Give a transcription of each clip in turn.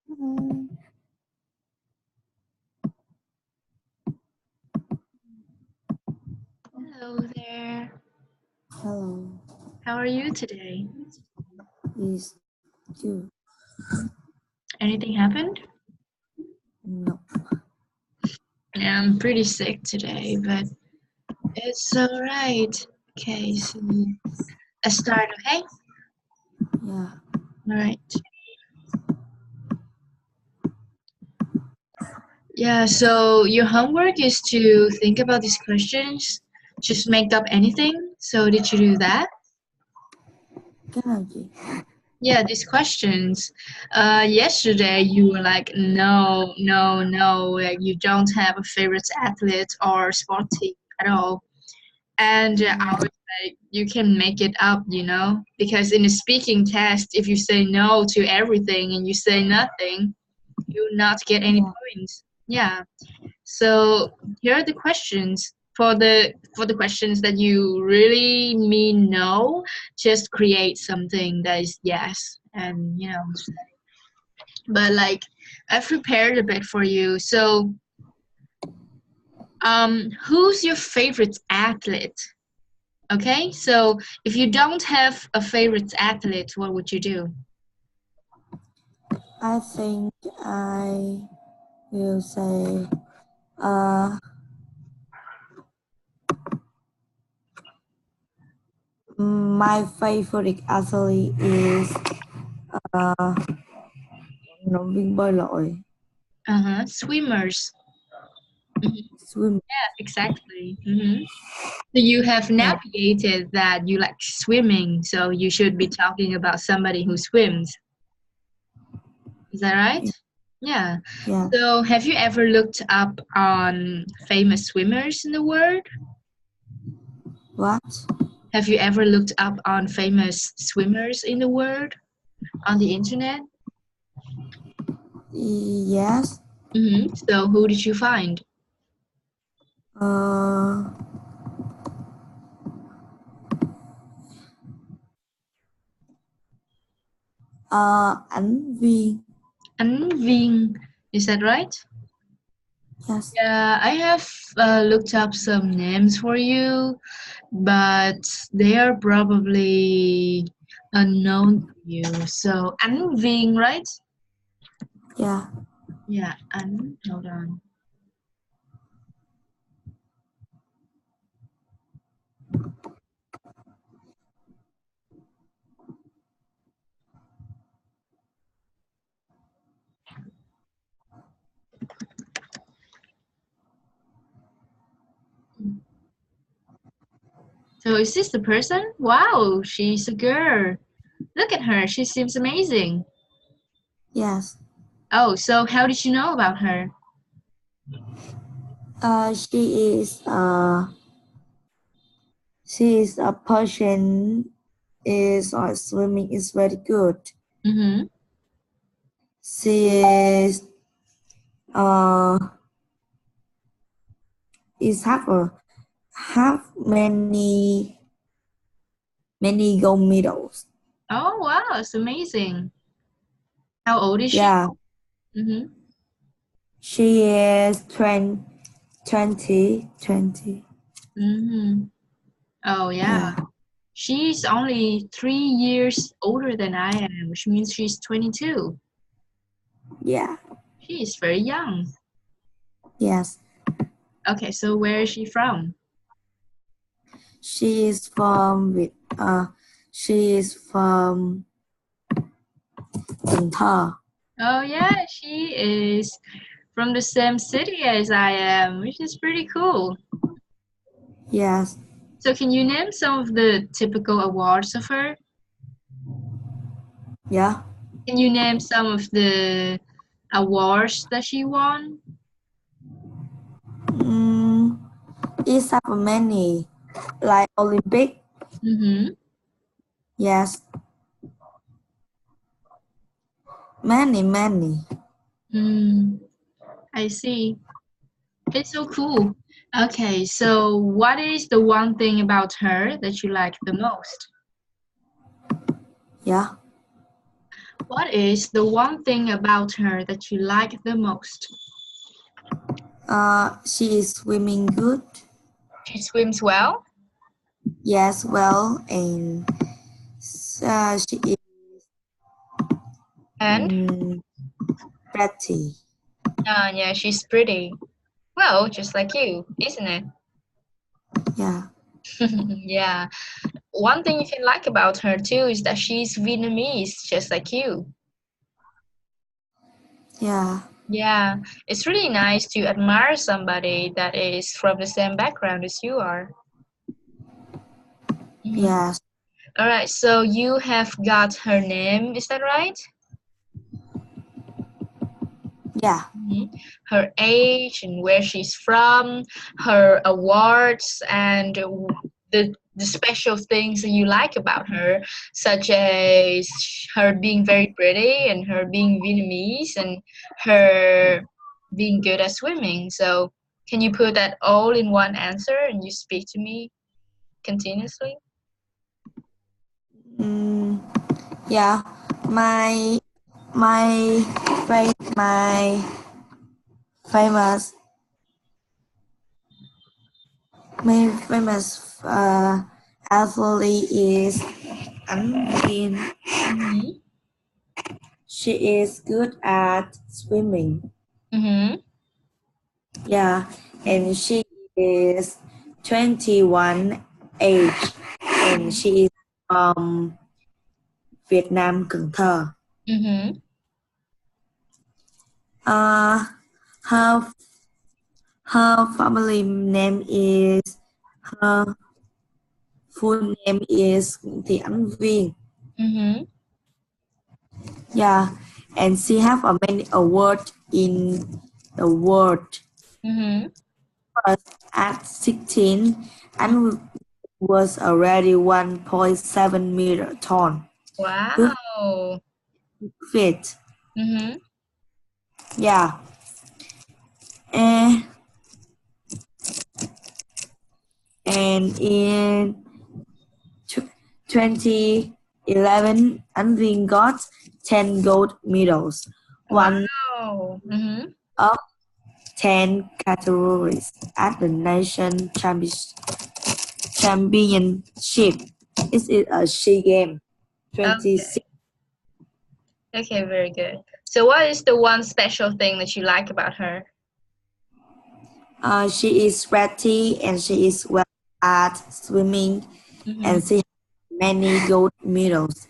Mm, Hello there. Hello, How are you today? is you? Anything happened? No. Yeah, I'm pretty sick today, but it's alright. Okay, so let's start, okay? Yeah. Alright. Yeah, so your homework is to think about these questions. Just make up anything. So did you do that? Cái nào chị? Yeah, these questions. Yesterday you were like, no, no, no, like you don't have a favorite athlete or sport team at all. And I was like, you can make it up, because in a speaking test, if you say no to everything and you say nothing, you will not get any Yeah. points. Yeah. So here are the questions. For the questions that you really mean no, just create something that is yes, and But like, I've prepared a bit for you. So, who's your favorite athlete? Okay, so if you don't have a favorite athlete, what would you do? I think I will say uh my favorite athlete is vận động viên bơi lội, Swimmers. Mhm. swim. Yeah, exactly. So you have Yeah. navigated that you like swimming, so you should be talking about somebody who swims. Is that right? Yeah. Yeah. So have you ever looked up on famous swimmers in the world? What? Have you ever looked up on famous swimmers in the world on the internet? Yes. So who did you find? Uh, Ảnh Viên. Ánh Viên. Is that right? Yes. Yeah, I have looked up some names for you, but they are probably unknown to you. So Ánh Viên, right? Yeah. Yeah, Ánh. Hold on. So is this the person? Wow, she's a girl. Look at her. She seems amazing. Yes. Oh, so how did you know about her? She is a person is swimming is very good. Mm-hmm. She uh have many gold medals. Oh, wow, it's amazing. How old is she? Yeah, Mm-hmm. she is 20. Mm-hmm. Oh, yeah. Yeah, She's only 3 years older than I am, which means she's 22. yeah, She is very young. yes. Okay, so where is she from? She is from she is from Cần Thơ. Oh, yeah, she is from the same city as I am, which is pretty cool. Yes. So, can you name some of the typical awards of her? Yeah. Can you name some of the awards that she won? Mm, it's have many like Olympic. Mm-hmm. Yes, many. I see. It's so cool. Okay, so what is the one thing about her that you like the most? Yeah. What is the one thing about her that you like the most? She is swimming good. She swims well. Yes, well, and she is And pretty. yeah, she's pretty. Well, just like you, isn't it? Yeah, Yeah. One thing you can like about her too is that she's Vietnamese, just like you. yeah, Yeah, it's really nice to admire somebody that is from the same background as you are. Mhm. yes, All right, so you have got her name, is that right? yeah. Mhm. Her age and where she's from, her awards, and the special things that you like about her, such as her being very pretty and her being Vietnamese and her being good at swimming. So, can you put that all in one answer and you speak to me continuously? Mm, yeah. My my my famous famous athlete is An Viên. Mm-hmm. She is good at swimming. Mm-hmm. Yeah, and she is 21 age, and she is from Việt Nam, Cần Thơ. Mm-hmm. Uh, her her family name is her full name is Thị Ánh Viên. Mm-hmm. Yeah, and she have a many awards in the world. Mm-hmm. First, at 16, and was already 1.7 meter tall. Good Wow. fit. Mm-hmm. Yeah. And, and in 2011, Anvin got 10 gold medals, one Wow. Mm-hmm. of 10 categories at the championship. It is a SEA Game Okay. 26. Okay, very good. So what is the one special thing that you like about her? She is pretty and she is well at swimming Mm-hmm. and she has many gold medals.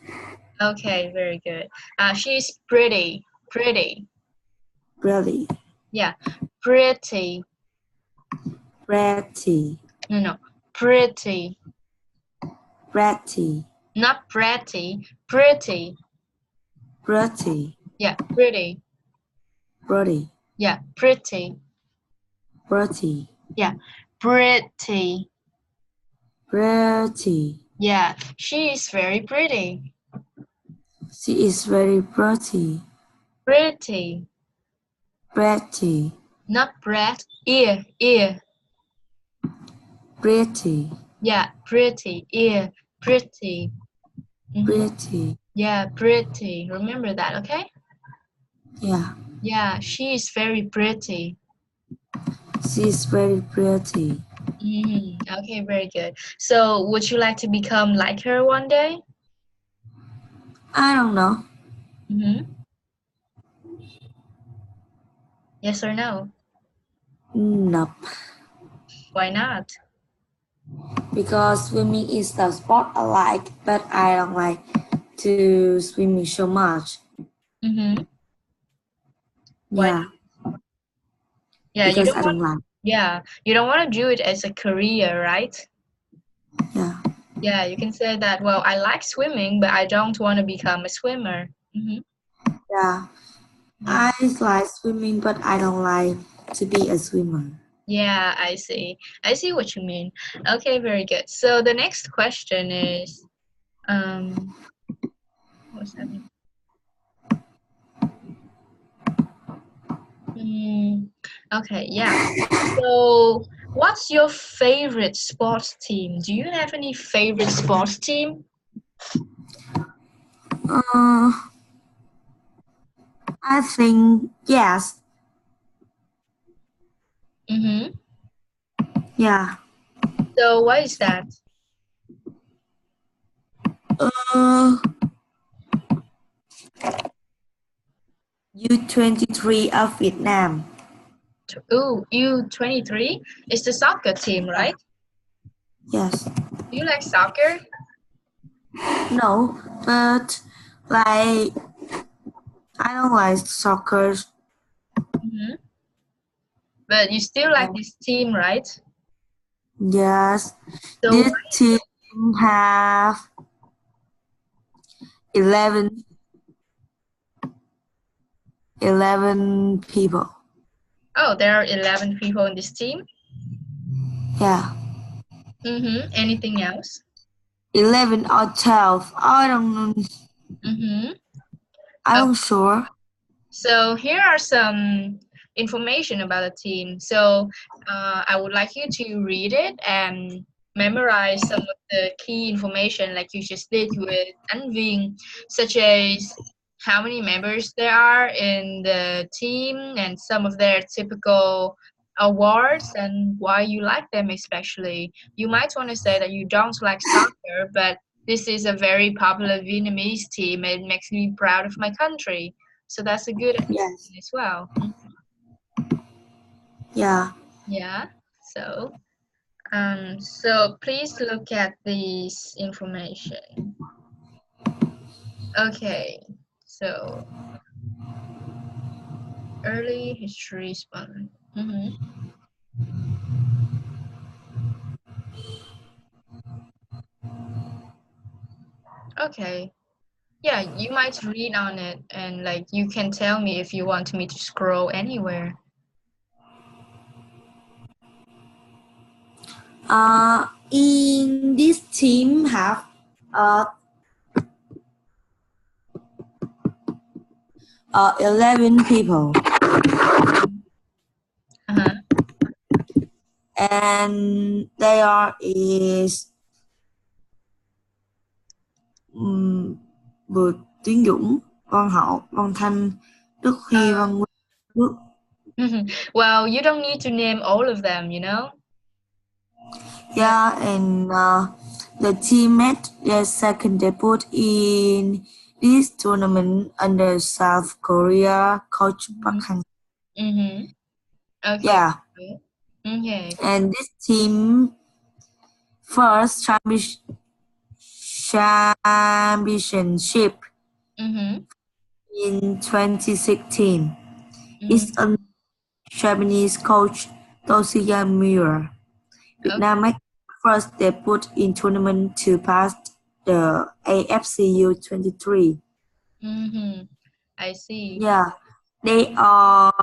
Okay, very good. She's pretty. Pretty. Really Yeah, pretty. pretty, No, no, pretty. pretty, Not pretty. Pretty. pretty, Yeah, pretty. pretty, Yeah, pretty. pretty, Yeah, pretty. pretty. Yeah, she is very pretty. She is very pretty, Pretty. pretty, Not brat. Ear. Ear. pretty, Yeah, pretty. Ear. Pretty. Mm-hmm. pretty. Yeah, pretty. Remember that, okay? Yeah, Yeah, she is very pretty. she is very pretty. Okay, very good. So, would you like to become like her one day? I don't know. Mm-hmm. Yes or no? Nope. Why not? Because swimming is the sport I like, but I don't like to swimming so much. Mm-hmm. Why Yeah, not? Yeah, you because don't I want. don't like. Yeah, you don't want to do it as a career, right? Yeah, Yeah, you can say that. Well, I like swimming, but I don't want to become a swimmer. Mm-hmm. yeah. Yeah. I like swimming, but I don't like to be a swimmer. Yeah, I see. I see what you mean. Okay, very good. So the next question is, um, what's that mean? Okay, yeah. So, what's your favorite sports team? Do you have any favorite sports team? Uh, I think yes. Mm-hmm. Yeah. So why is that? Uh, U23 of Vietnam. Oh, U23 is the soccer team, right? Yes. Do you like soccer? No, but like I don't like soccer. Mm-hmm. But you still like this team, right? Yes. So This why? team have 11, 11 people. Oh, there are 11 people in this team. Yeah. Mm-hmm. Anything else? 11 or 12. I don't know. Mm-hmm. I'm not sure. So here are some information about the team. So I would like you to read it and memorize some of the key information like you just did with Anving, such as how many members there are in the team and some of their typical awards and why you like them especially. You might want to say that you don't like soccer, but this is a very popular Vietnamese team. It makes me proud of my country. So that's a good Yes. as well. Yeah. Yeah. So, so please look at this information. Okay. So, early history span. Okay. Yeah, you might read on it and like you can tell me if you want me to scroll anywhere. In this team have uh 11 people, Uh-huh. and they are is Bùi Tiến Dũng, Văn Hậu, Văn Thanh, Đức Huy, Văn Nguyên, Đức. Well, you don't need to name all of them, you know? Yeah, and the team made their second debut in this tournament under South Korea coach Park Hang. Mm-hmm. Okay. Yeah, Okay. and this team first championship Mm-hmm. in 2016 Mm-hmm. is under Japanese coach Toshiya Miura. Vietnam made first debut in tournament to pass the AFC U23. Mm-hmm. I see. Yeah, they are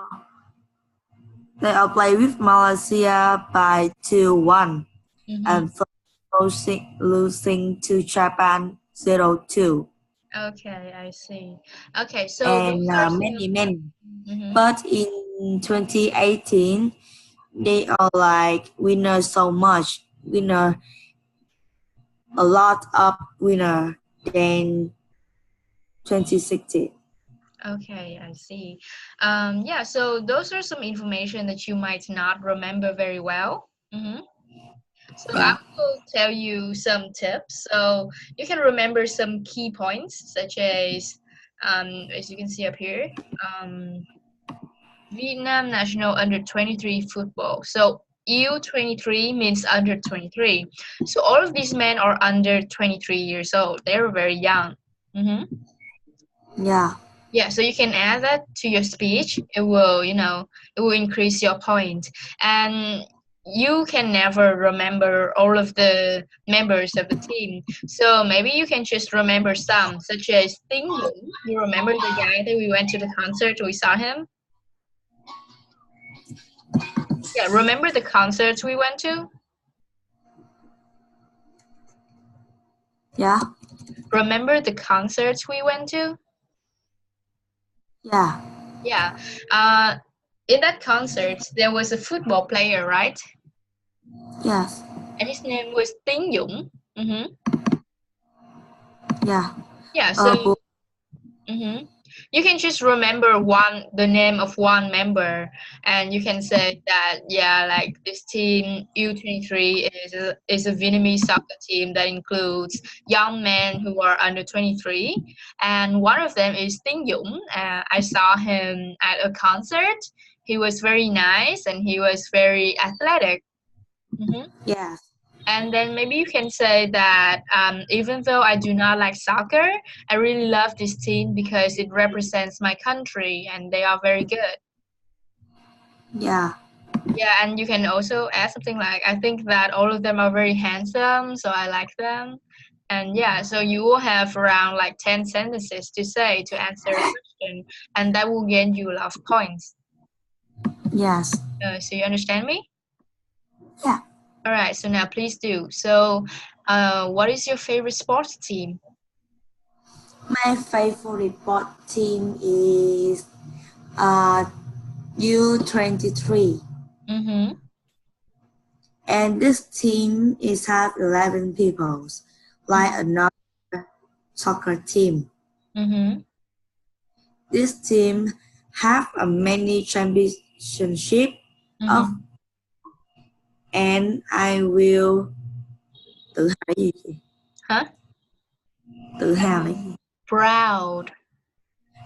they are play with Malaysia by 2-1 Mm-hmm. and losing to Japan 0-2 Okay, I see. Okay, so and those are many. mm-hmm. But in 2018, they are like winner so much, winner a lot of winner than 2016. Okay, I see. Yeah, so those are some information that you might not remember very well. Mm-hmm. So I Yeah. will tell you some tips so you can remember some key points, such as you can see up here, um, Vietnam national under 23 football. So U23 means under 23. So all of these men are under 23 years old. They're very young. Mm-hmm. Yeah. Yeah, so you can add that to your speech. It will, it will increase your point. And you can never remember all of the members of the team. So maybe you can just remember some, such as Tinh Dũng. You remember the guy that we went to the concert, we saw him? Yeah, remember the concerts we went to? Yeah. Remember the concerts we went to? Yeah. Yeah. Uh, in that concert, there was a football player, right? Yes. And his name was Tinh Dũng. Mm-hmm. Yeah. Yeah, so Bùi, mm-hmm. You can just remember the name of one member, and you can say that, yeah, like this team U23 is a Vietnamese soccer team that includes young men who are under 23, and one of them is Tinh Dũng. I saw him at a concert. He was very nice and he was very athletic. Yes. And then maybe you can say that even though I do not like soccer, I really love this team because it represents my country and they are very good. Yeah. Yeah, and you can also add something like, I think that all of them are very handsome, so I like them. And yeah, so you will have around like 10 sentences to say to answer a question, and that will gain you a lot of points. Yes. So you understand me? Yeah. All right, so now please do. So, what is your favorite sports team? My favorite sport team is U23. Mm-hmm. And this team is have 11 people, like another soccer team. Mm-hmm. This team have a many championship of, Mm-hmm. and I will tự hào gì chị? Huh? Tự hào là gì? Proud.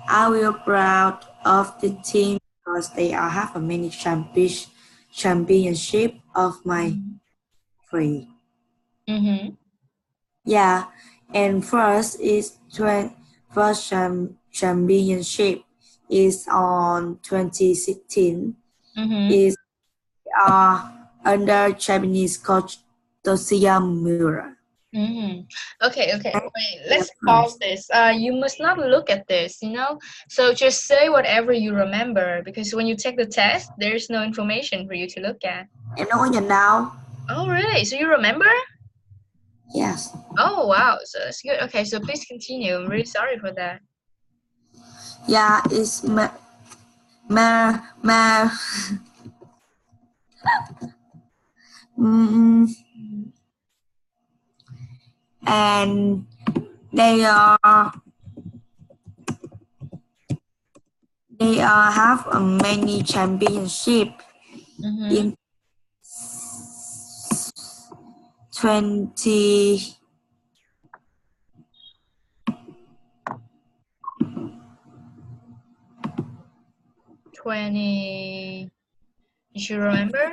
I will proud of the team because they are have a many championship of my country. Mm-hmm. Yeah, and first championship is on 2016. Mm-hmm. Is under Japanese coach Toshiya Miura. Mm-hmm. Okay, wait, let's pause this. You must not look at this, you know? So just say whatever you remember because when you take the test, there's no information for you to look at. Em đâu có nhìn đâu. Oh, really? So you remember? Yes. Oh, wow. So that's good. Okay, so please continue. I'm really sorry for that. Yeah, it's ma mm, and they have a many championship in 20 20. You should remember?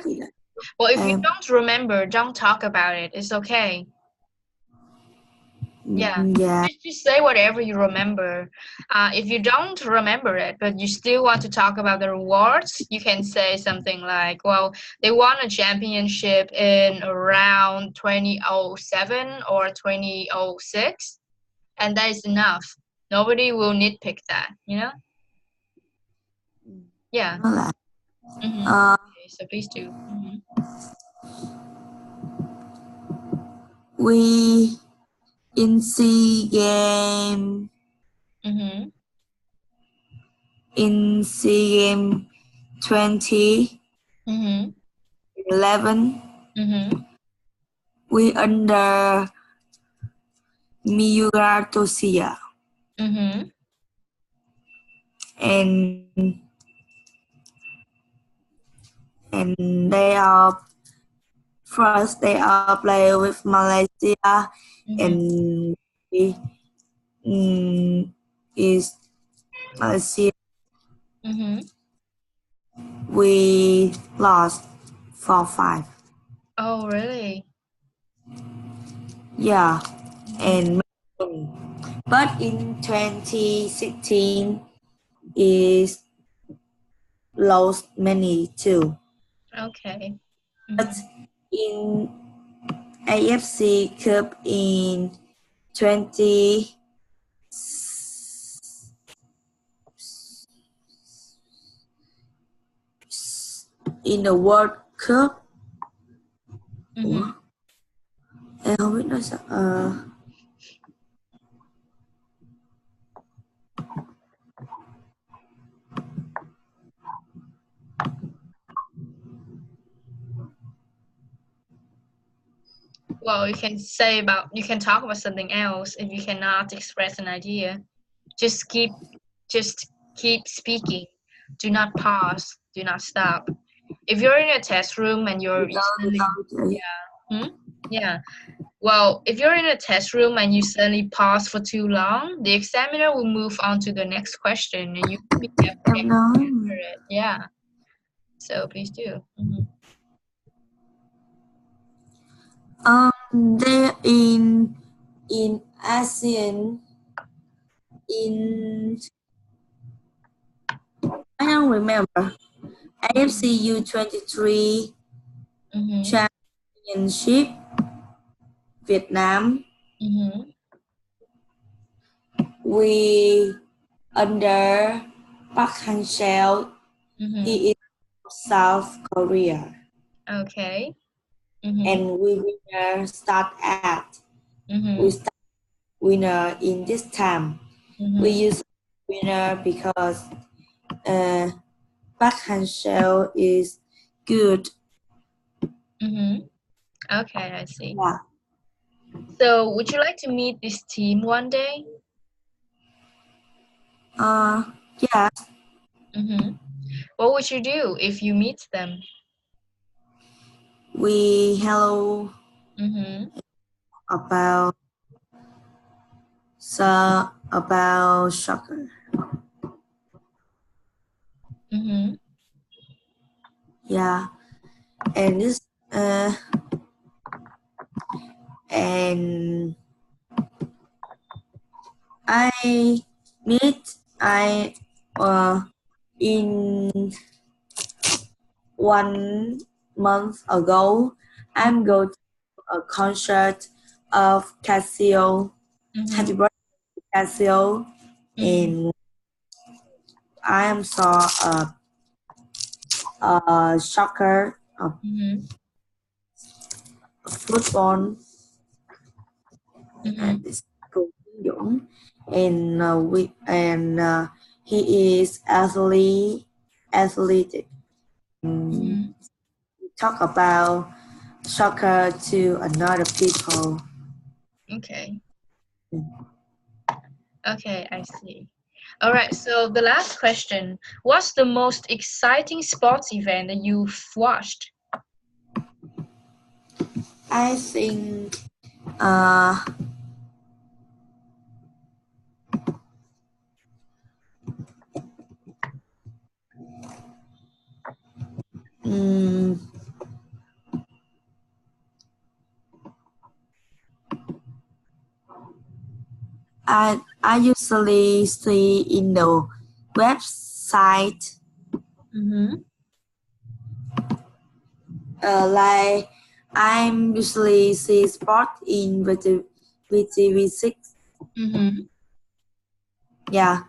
Well, if you don't remember, don't talk about it. It's okay. Yeah. Yeah. Just say whatever you remember. If you don't remember it, but you still want to talk about the rewards, you can say something like, well, they won a championship in around 2007 or 2006, and that is enough. Nobody will nitpick that, you know? Yeah. Nó là Okay, so please do. we in SEA Game in SEA Game 2011 we under Miura Toshiya and they are first they are play with Malaysia and is Malaysia we lost 4-5. Oh, really? Yeah, and but in 2016 is lost many too. Okay. But in AFC Cup in 20 in the World Cup. Ủa? Em không biết nói sao. Well, you can talk about something else if you cannot express an idea. Just keep just keep speaking. Do not pause. Do not stop. If you're in a test room and you're suddenly, yeah. Well, if you're in a test room and you suddenly pause for too long, the examiner will move on to the next question and you will be able to Em nói answer it. Yeah. So please do. There in ASEAN in I don't remember AFC U23 Championship Việt Nam. We under Park Hang-seo. He is from South Korea. Okay. And we winner start at. We start winner in this time. We use winner because Park Hang-seo is good. Okay, I see. Yeah. So would you like to meet this team one day? Yeah. What would you do if you meet them? We hello about soccer. Yeah, and this and I in 1 month ago I'm go to a concert of Casio. Happy birthday Casio. And I am saw a soccer football and it's Cô Tiến Dũng and he is athletic. Talk about soccer to another people. Okay. Okay, I see. All right, so the last question. What's the most exciting sports event that you've watched? I think I usually see in the website like I'm usually see sport in VTV6. Yeah.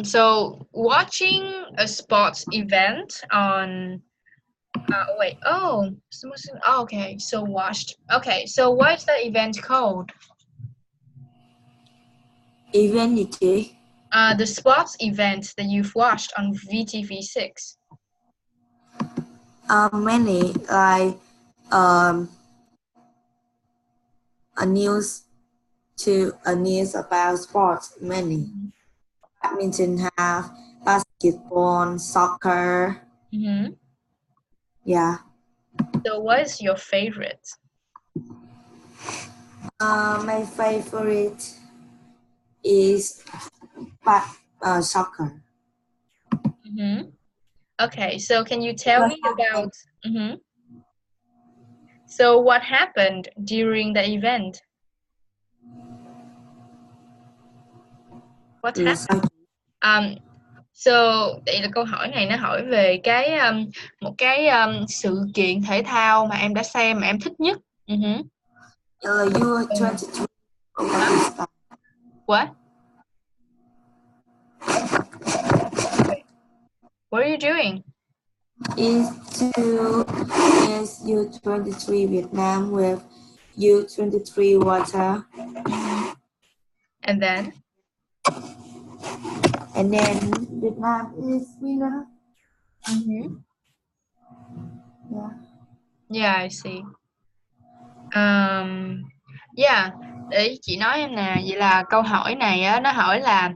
So watching a sports event on okay, so watched. Okay, so what is the event called? Event gì chị? The sports event that you've watched on VTV6. Many like a news about sports. Many badminton have basketball, soccer. Yeah. So what is your favorite? My favorite is soccer. Okay, so can you tell me about? So what happened during the event? What happened? So đây là câu hỏi này nó hỏi về cái một cái sự kiện thể thao mà em đã xem mà em thích nhất. U23 What? What are you doing? Is U23 Vietnam with U23 water. And then Vietnam is winner. Yeah. Yeah, I see. Yeah, Ý chị nói em nè, vậy là câu hỏi này á, nó hỏi là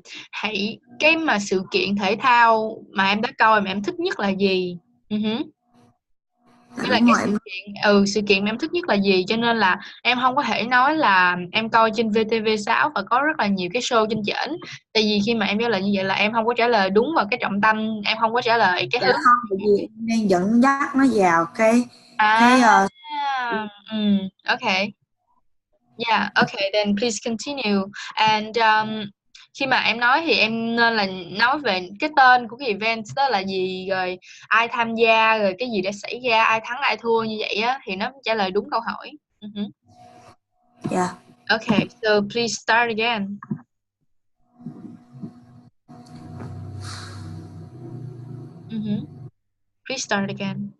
cái mà sự kiện thể thao mà em đã coi mà em thích nhất là gì? Hứ. Nghĩa là Đúng cái rồi em. sự kiện mà em thích nhất là gì, cho nên là em không có thể nói là em coi trên VTV6 và có rất là nhiều cái show trên trển. Tại vì khi mà em trả lời như vậy là em không có trả lời đúng vào cái trọng tâm, em không có trả lời cái Dạ hướng. không, tại vì em đang dẫn dắt nó vào cái À, okay. Yeah, okay, then please continue. And khi mà em nói thì em nên là nói về cái tên của cái event đó là gì, rồi ai tham gia, rồi cái gì đã xảy ra, ai thắng ai thua như vậy á thì nó trả lời đúng câu hỏi. dạ. Okay, so please start again. Please start again.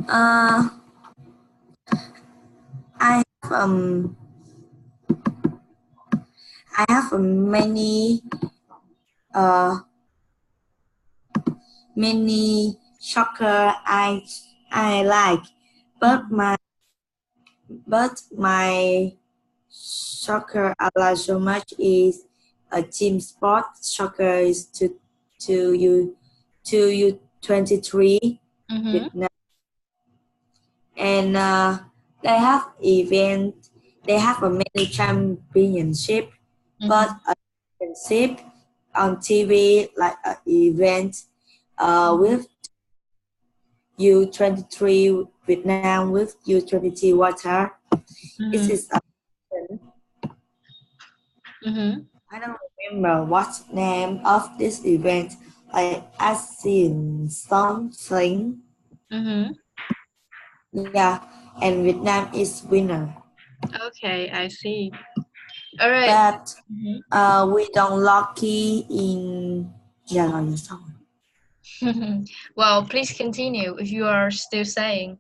Uh, I have I have uh many soccer I like, but my soccer I like so much is a team sport. Soccer is to you 23 Vietnam, and they have event. They have a many championship, but a championship on TV like an event with U23 Vietnam with U23 Water. It is I don't remember what's the name of this event. Like ASEAN something. Yeah, and Vietnam is winner. Okay, I see. All right. But we don't lucky in. Yeah, rồi vậy xong rồi. Well, please continue if you are still saying.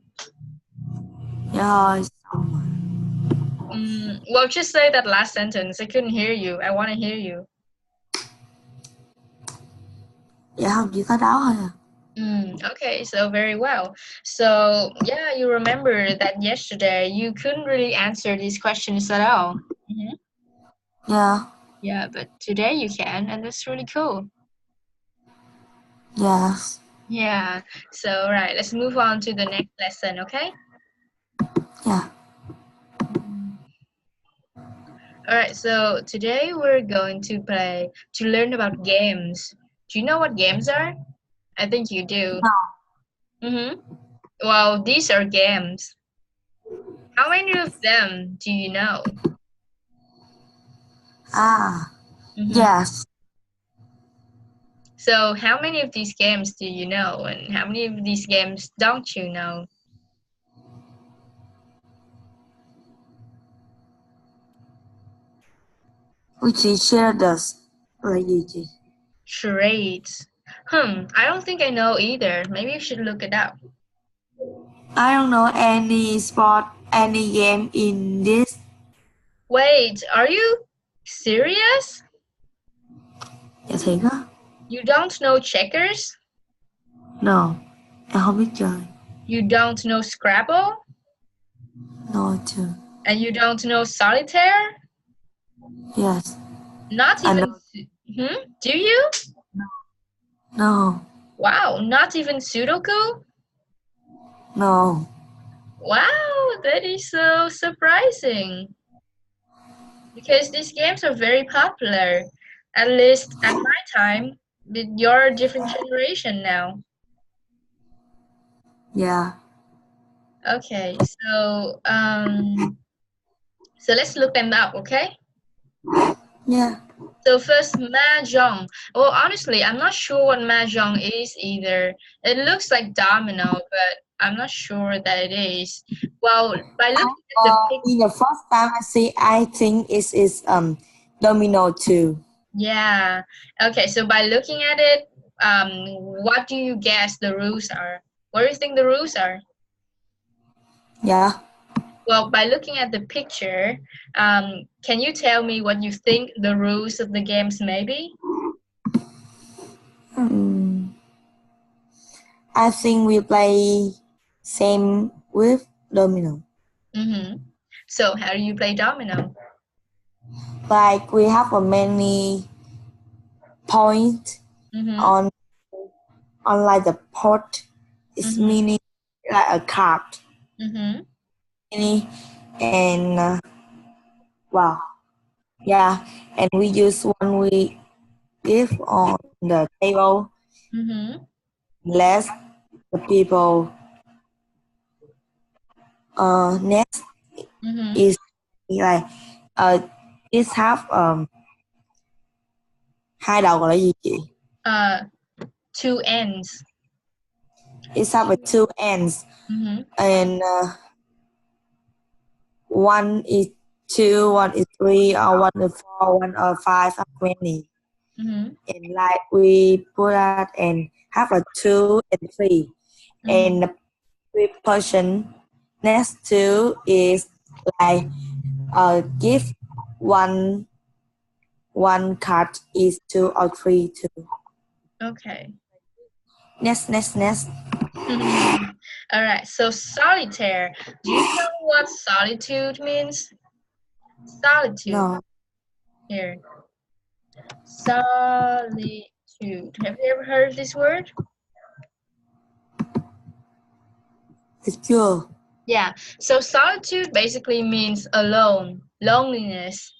Dạ thôi, xong rồi. Well, just say that last sentence. I couldn't hear you. I want to hear you. Dạ không, chỉ có đó thôi à. Okay, so very well. So, yeah, you remember that yesterday you couldn't really answer these questions at all. Yeah, Yeah, but today you can, and that's really cool. yes, Yeah, so right, let's move on to the next lesson, okay? yeah. All right, so today we're going to learn about games. Do you know what games are? I think you do. Well, these are games. How many of them do you know? Yes. So how many of these games do you know, and how many of these games don't you know? Which is share this là gì chị? Charades. I don't think I know either. Maybe you should look it up. I don't know any sport, any game in this. Wait, are you serious? Dạ thiệt á. You don't know checkers? No, em không biết chơi. You don't know Scrabble? No too. And you don't know solitaire? Yes. Not even. Do you? No. Wow, not even Sudoku? No. Wow, that is so surprising. Because these games are very popular, at least at my time, but you're a different generation now. Yeah. Okay, so let's look them up, okay? Yeah. So first, Mahjong. Well, honestly, I'm not sure what Mahjong is either. It looks like domino, but I'm not sure that it is. Well, by looking at the picture, In the first time I see, I think it is domino too. yeah. Okay, so by looking at it, what do you guess the rules are? What do you think the rules are? Yeah. Well, by looking at the picture, can you tell me what you think the rules of the games may be? I think we play same with domino. So how do you play domino? Like we have a many point Mm-hmm. on like the pot. It's Mm-hmm. mini like a card. Mm-hmm. Mini and wow, yeah. And we use one we give on the table. Mm-hmm. Let the people next Mm-hmm. is like it have hai đầu gọi là gì chị? Uh, two ends. It have a two ends Mm-hmm. and one is two, one is three, or one is four, one or five, how many? Mm-hmm. And like we put that and have a two and three, Mm-hmm. and the person next to is like give one card is two or three too. Okay. Next. All right. So solitaire. Do you know what solitude means? Solitude. No, Here. Solitude. Have you ever heard of this word? it's chưa. Yeah. So solitude basically means alone, loneliness,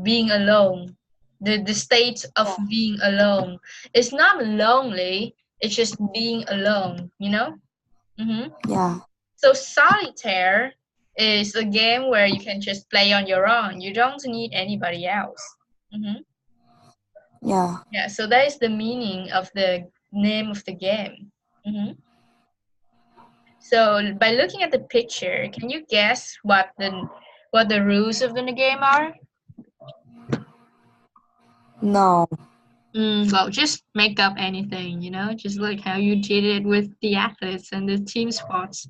being alone. The state of being alone. It's not lonely, it's just being alone, you know? Mm-hmm. Yeah, So solitaire is a game where you can just play on your own. You don't need anybody else. Mm-hmm. yeah. Yeah, so that is the meaning of the name of the game. Mm-hmm. So by looking at the picture, can you guess what the rules of the game are? No. Well, just make up anything, you know, just like how you did it with the athletes and the team sports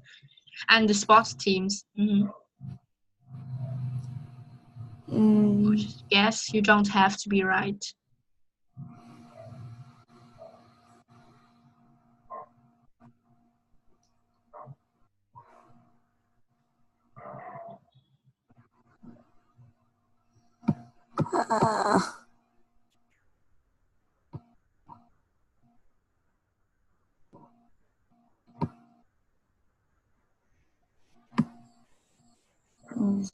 and the sports teams. Mm, Just guess. You don't have to be right. uh, mm,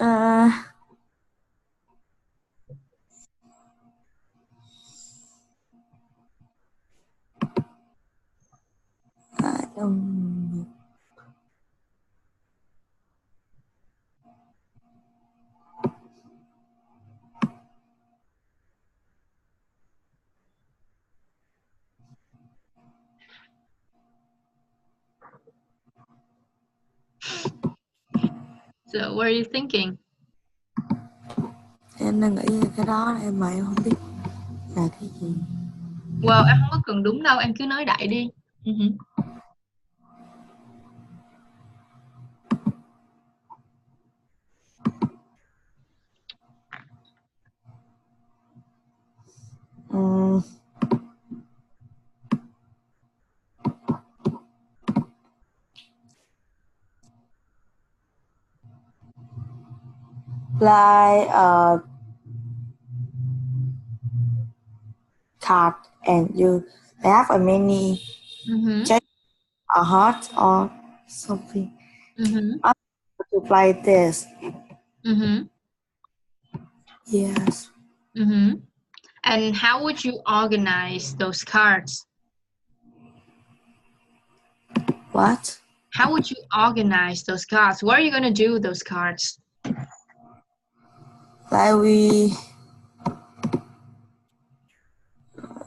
uh, I don't. So what are you thinking? Em đang nghĩ là cái đó em mà em không biết là cái gì. Well, em không có cần đúng đâu, em cứ nói đại đi. Mm, like card and you have a many check a heart or something. To play this. Yes. And how would you organize those cards? What? How would you organize those cards? What are you gonna do with those cards? Like we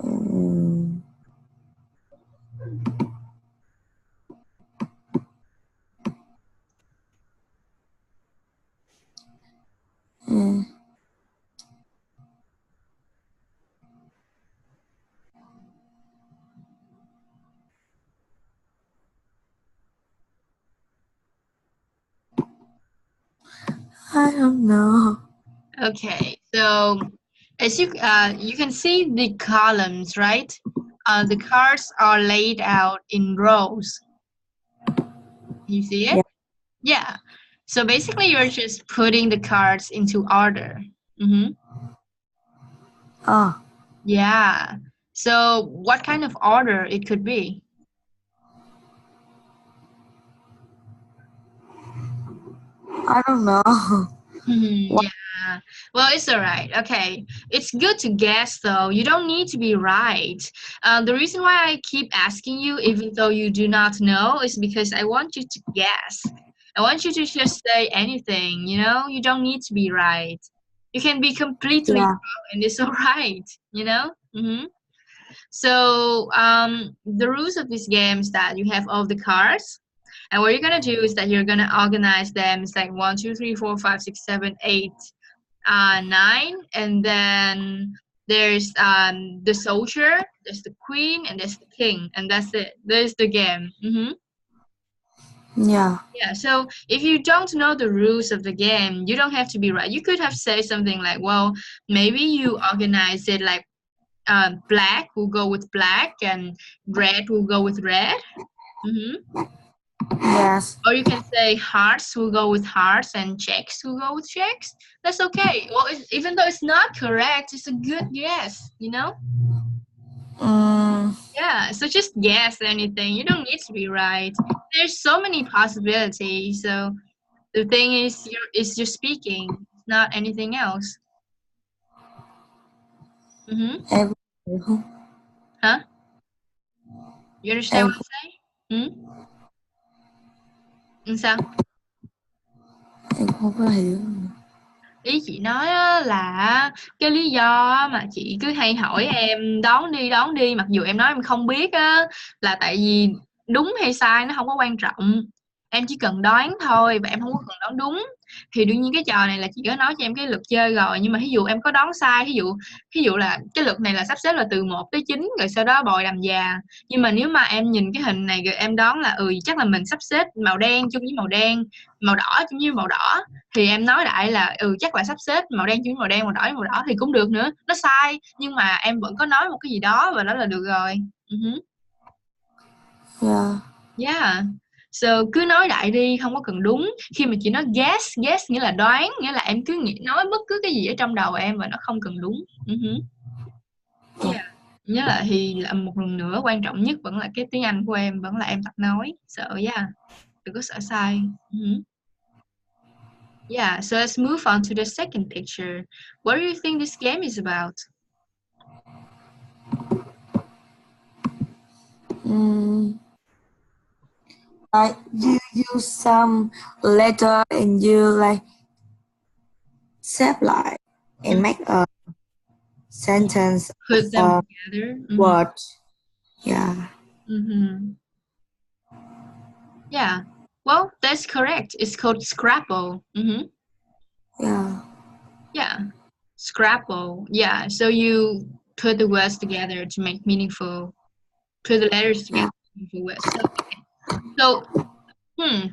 mm, mm, I don't know. Okay, so as you can see the columns, right? The cards are laid out in rows. You see it? Yeah. Yeah. So basically, you're just putting the cards into order. Mm-hmm. Oh, Yeah. So what kind of order it could be? I don't know. What? Yeah. Well, it's all right. Okay. It's good to guess, though. You don't need to be right. The reason why I keep asking you, even though you do not know, is because I want you to guess. I want you to just say anything, you know? You don't need to be right. You can be completely Yeah. wrong, and it's all right, you know? Mm-hmm. So, the rules of this game is that you have all the cards. And what you're gonna do is that you're gonna organize them. It's like 1, 2, 3, 4, 5, 6, 7, 8, 9, and then there's the soldier, there's the queen, and there's the king, and that's it. There's the game. Yeah. Yeah. So if you don't know the rules of the game, you don't have to be right. You could have said something like, "Well, maybe you organize it like black will go with black, and red will go with red." Yes. Or you can say hearts will go with hearts and checks will go with checks. That's okay. Well, even though it's not correct, it's a good guess, you know? Mm, Yeah, so just guess anything. You don't need to be right. There's so many possibilities. So the thing is, you're speaking, not anything else. Mm-hmm. em hiểu. Huh? You understand Em what I'm saying? Sao? em không có hiểu. Ý chị nói á, là cái lý do mà chị cứ hay hỏi em đoán đi mặc dù em nói em không biết á, là tại vì đúng hay sai nó không có quan trọng, em chỉ cần đoán thôi và em không có cần đoán đúng. Thì đương nhiên cái trò này là chị có nói cho em cái luật chơi rồi, nhưng mà ví dụ em có đoán sai, ví dụ là cái luật này là sắp xếp là từ 1 tới 9 rồi sau đó bồi đầm già, nhưng mà nếu mà em nhìn cái hình này rồi em đoán là chắc là mình sắp xếp màu đen chung với màu đen, màu đỏ chung với màu đỏ, thì em nói đại là chắc là sắp xếp màu đen chung với màu đen, màu đỏ với màu đỏ thì cũng được nữa, nó sai nhưng mà em vẫn có nói một cái gì đó và đó là được rồi. Yeah. Yeah. So cứ nói đại đi, không có cần đúng. Khi mà chị nói guess nghĩa là đoán, nghĩa là em cứ nói bất cứ cái gì ở trong đầu em và nó không cần đúng. Yeah. Nhớ lại thì là một lần nữa quan trọng nhất vẫn là cái tiếng Anh của em, vẫn là em tập nói. So yeah, đừng có sợ sai. Yeah, so let's move on to the second picture. What do you think this game is about? Mm, like you use some letter and you like xếp lại and make a sentence Put of them a together. word. Yeah. Yeah. Well, that's correct. It's called Scrabble. Yeah. Yeah. Scrabble. Yeah. So you put the words together to make meaningful, put the letters together to make meaningful words. So,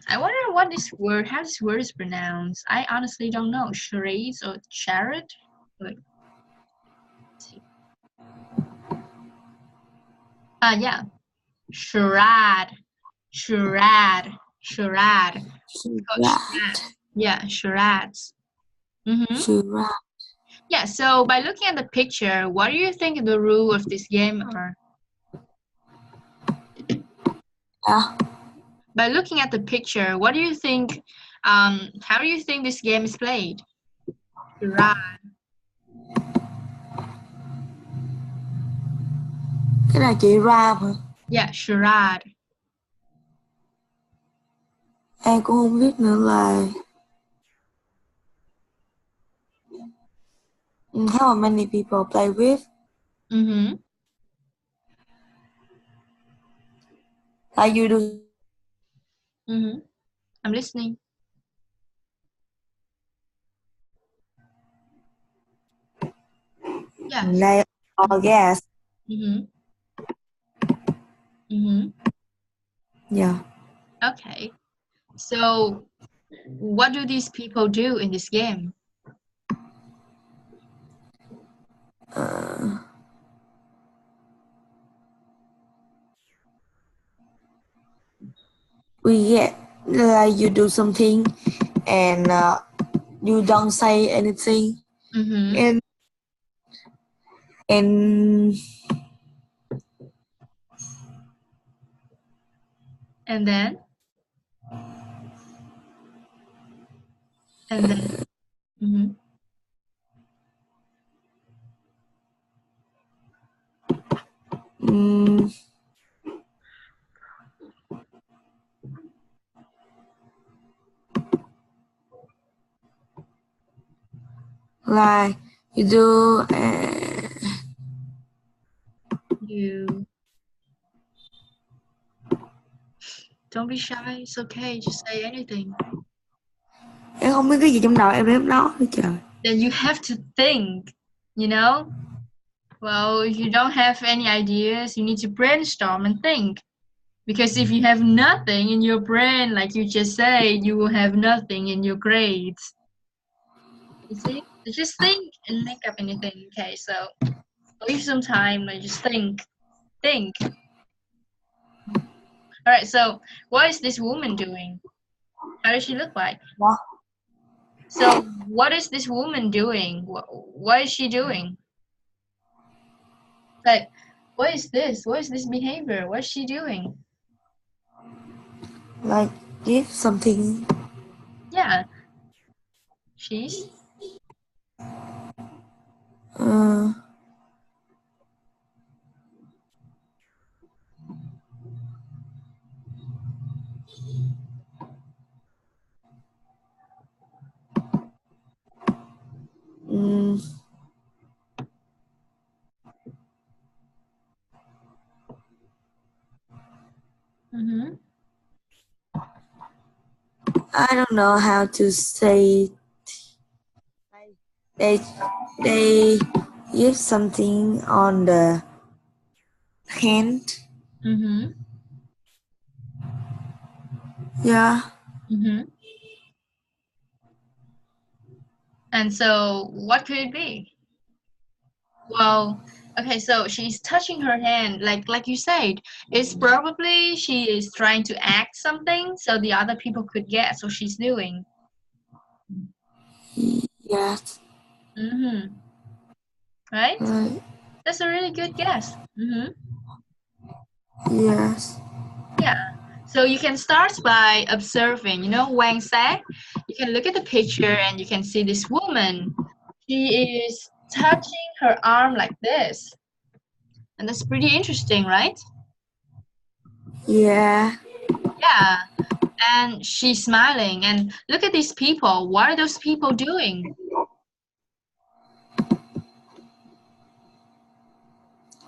I wonder what this word, how this word is pronounced. I honestly don't know. Charades or charade? Wait. Let's see. Yeah. Charade. Charade. Charade. It's called charade. Yeah, charades. Charade. Yeah, so by looking at the picture, what do you think the rule of this game are? Yeah. By looking at the picture, what do you think, how do you think this game is played? Charade. Cái này chị ra hả? Yeah, charade. Em cũng không biết nữa là how many people play with. Like you do. I'm listening. Yeah. Like or guess. Yeah. Yeah. Okay. So What do these people do in this game? We get you do something and you don't say anything Mm-hmm. and And then? And then? Mm-hmm. mm, like you do You don't be shy. It's okay. Just say anything. em không biết cái gì trong đầu em đến đó thôi trời. Then you have to think, you know? Well, if you don't have any ideas, you need to brainstorm and think. Because if you have nothing in your brain, like you just said, you will have nothing in your grades. You see? So just think and make up anything. Okay, so leave some time and just think. Think. All right, so what is this woman doing? How does she look like? Đó. So what is this woman doing? What is she doing? Like, what is this? What is this behavior? What is she doing? Like give something Yeah. She's uh, mm, mm-hmm. I don't know how to say they they give something on the hand. Mm-hmm. Yeah. Mm-hmm. And so what could it be? Well, okay, so she's touching her hand, like you said, it's probably she is trying to act something so the other people could guess what she's doing. Yes. Mm-hmm. Right? Right. That's a really good guess. Mm-hmm. Yes. Yeah. So you can start by observing, you know, Wang said, you can look at the picture and you can see this woman. She is touching her arm like this. And that's pretty interesting, right? Yeah. Yeah. And she's smiling. And look at these people. What are those people doing?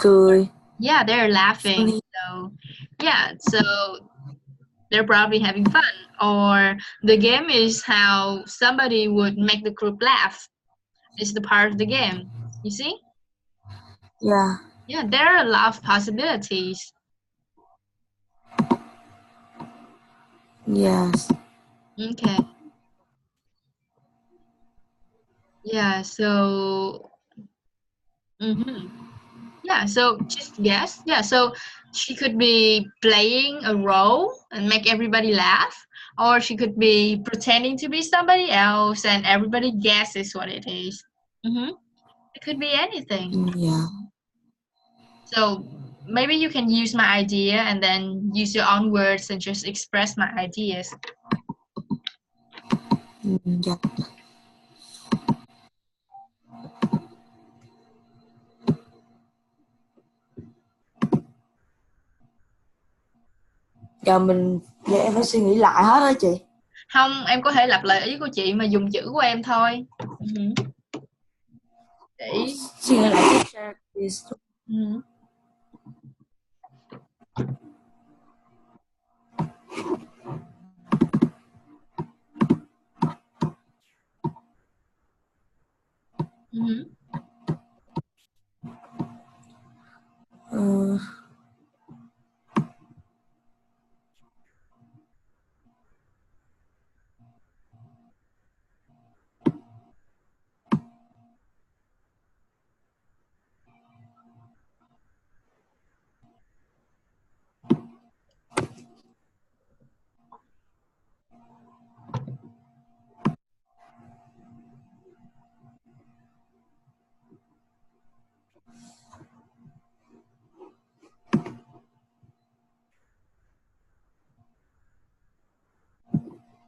Cười. Yeah, they're laughing. Funny. So, yeah, so they're probably having fun. Or the game is how somebody would make the group laugh. It's the part of the game. You see? Yeah. Yeah, there are a lot of possibilities. Yes. Okay. Yeah, so yeah, so just guess. Yeah, so she could be playing a role and make everybody laugh, or she could be pretending to be somebody else and everybody guesses what it is. It could be anything. Yeah. So maybe you can use my idea and then use your own words and just express my ideas. Yeah. Giờ em phải suy nghĩ lại hết đó chị. Không, em có thể lặp lại ý của chị mà dùng chữ của em thôi. Để Suy nghĩ lại tiếp theo. Uh,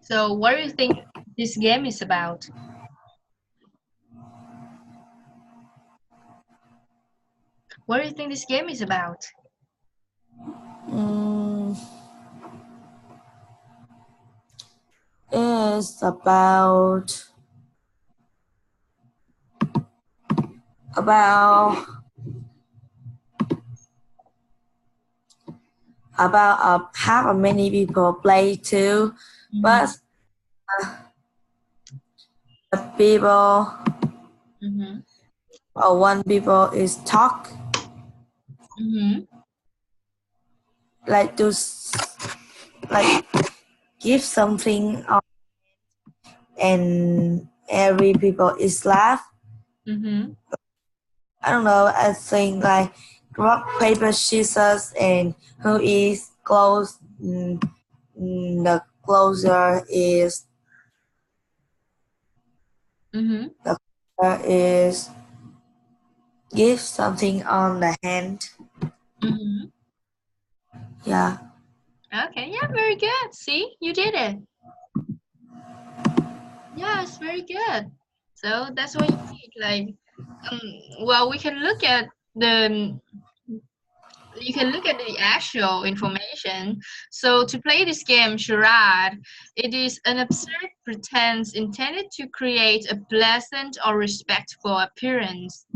So what do you think this game is about? What do you think this game is about? Mm, it's about half of many people play too, but the people Mm-hmm. or one people is talk Mm-hmm. like like give something and every people is laugh. Mm-hmm. I don't know. I think like rock paper scissors and who is close. The closer is Mm-hmm. the closer is give something on the hand. Mm-hmm. Yeah. Okay, yeah, very good. See, you did it. Yes, very good. So that's what you need. Like, um, well, we can look at the you can look at the actual information. So to play this game, charade, it is an absurd pretense intended to create a pleasant or respectful appearance.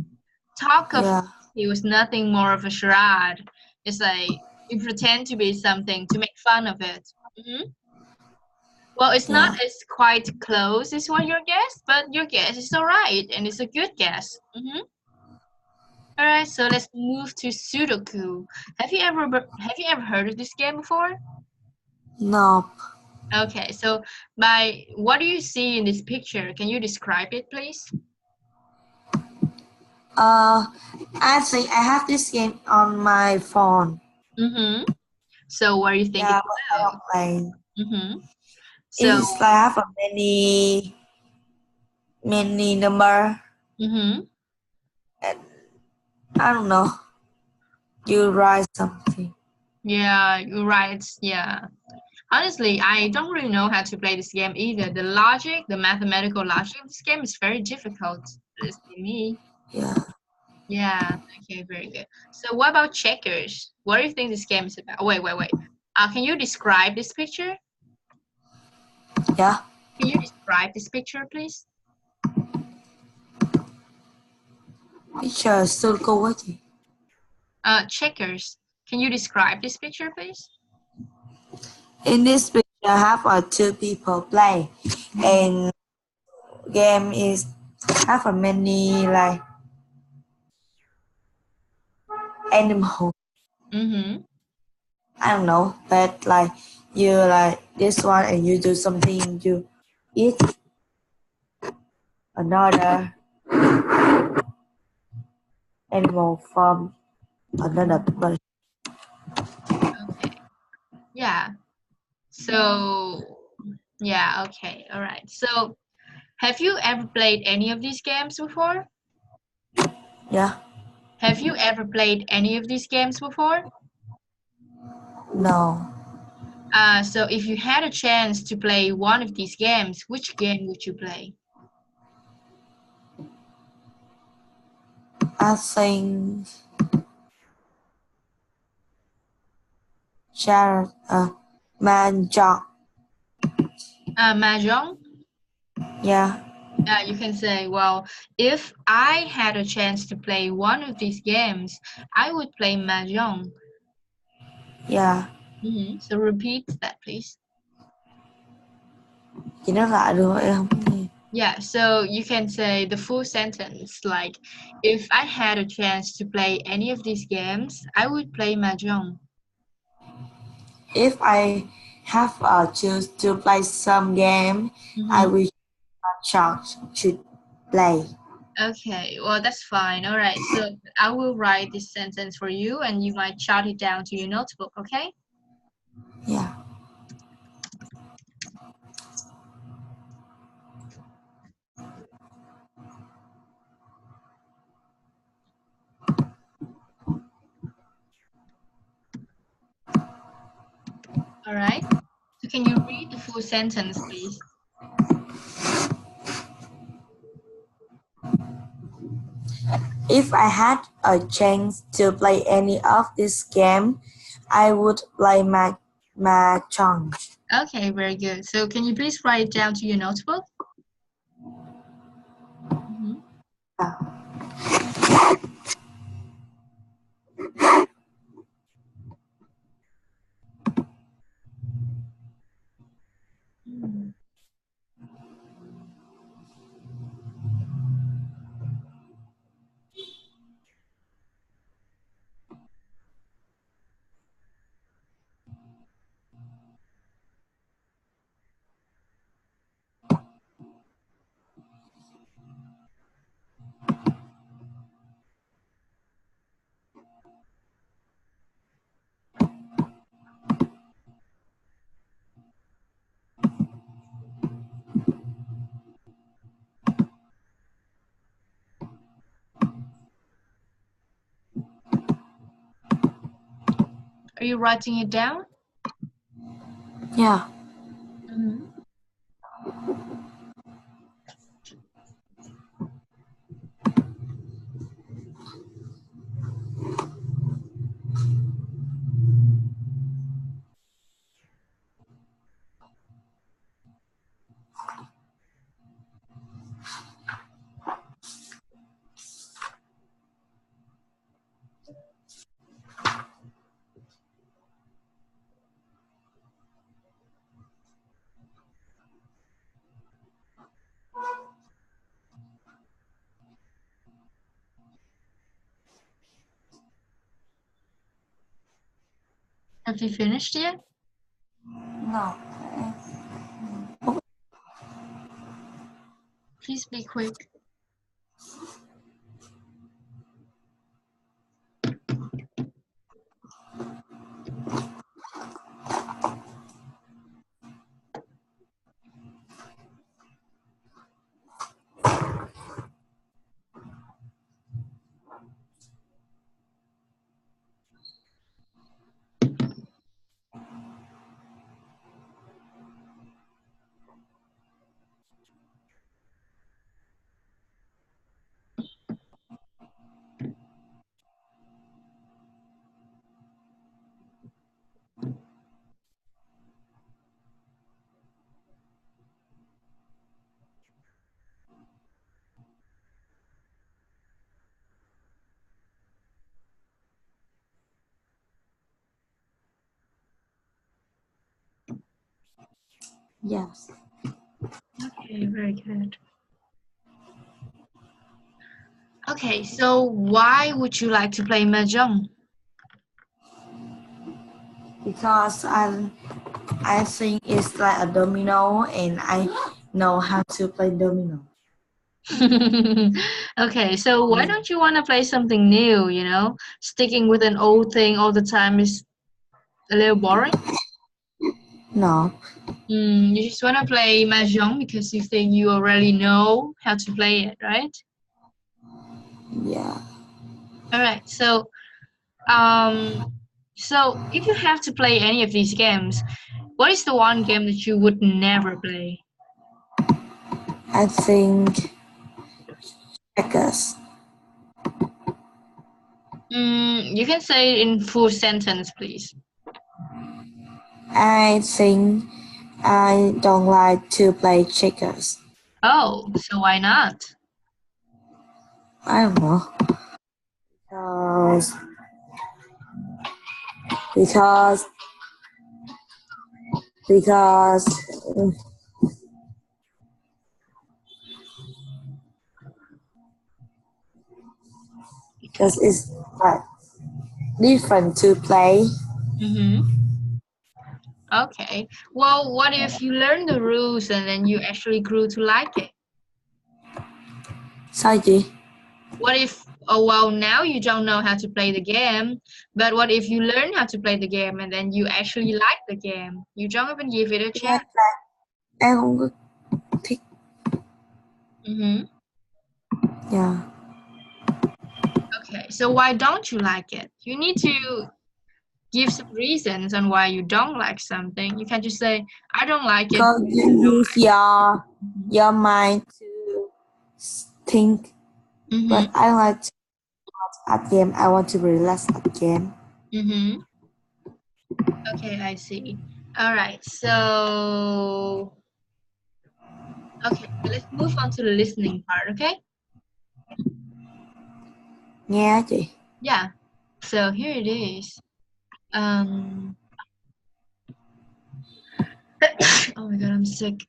Talk of Yeah. it was nothing more of a charade. It's like you pretend to be something to make fun of it. Well, it's not Yeah. as quite close as what your guess, but your guess is all right, and it's a good guess. All right, so let's move to Sudoku. Have you ever heard of this game before? No. Okay, so by what do you see in this picture? Can you describe it, please? I think I have this game on my phone. So what do you think Yeah, it's but I about? don't play. So, It's like have a many number. And I don't know. You write something. yeah, you're right. Yeah. Honestly, I don't really know how to play this game either. The logic, the mathematical logic of this game is very difficult. At least for me. Yeah. Yeah. Okay. Very good. So, what about checkers? What do you think this game is about? Wait, wait, wait. Can you describe this picture? Yeah. Can you describe this picture, please? Picture circle quá chị. Checkers. Can you describe this picture, please? In this picture, I have two people play, and game is have a many like animal. Mm-hmm. I don't know, but like you like this one and you do something, you eat another animal from another person. Okay. Yeah. So, yeah. Okay. All right. So, have you ever played any of these games before? Yeah. Have you ever played any of these games before? No. So if you had a chance to play one of these games, which game would you play? I think Jared Mahjong. Mahjong? Yeah. You can say, well, if I had a chance to play one of these games, I would play Mahjong. Yeah. So repeat that, please. Chị nói lại được không? Em không nghe. Yeah, so you can say the full sentence like, if I had a chance to play any of these games, I would play Mahjong. If I have choose to play some game, I will choose to play. Okay, well, that's fine. All right, so I will write this sentence for you and you might jot it down to your notebook, okay? Yeah. All right. Can you read the full sentence, please? If I had a chance to play any of this game, I would play Mahjong. Okay, very good. So can you please write it down to your notebook? Mhm. Mm. Are you writing it down? Yeah. Mhm. Have you finished yet? No. Please be quick. Yes. Okay, very good. Okay, so why would you like to play Mahjong? Because I think it's like a domino and I know how to play domino. Okay, so why don't you want to play something new, you know? Sticking with an old thing all the time is a little boring. No. You just want to play Mahjong because you think you already know how to play it, right? Yeah. All right, so if you have to play any of these games, what is the one game that you would never play? I think checkers. You can say it in full sentence, please. I think I don't like to play checkers. Oh, so why not? I don't know. Because because because because it's like different to play. Mm-hmm. Okay. Well, what if you learn the rules and then you actually grew to like it? Sao chị? What if, oh, well, now you don't know how to play the game, but what if you learn how to play the game and then you actually like the game? You don't even give it a chance. Em không có thích. Mm-hmm. Yeah. Okay, so why don't you like it? You need to give some reasons on why you don't like something. You can just say, I don't like it. Because you use your mind to think. Mm-hmm. But I like to watch at game. I want to relax at game. Mm-hmm. Okay, I see. All right, so okay, let's move on to the listening part, okay? Nghe chị. Yeah. So here it is. Oh my god, I'm sick.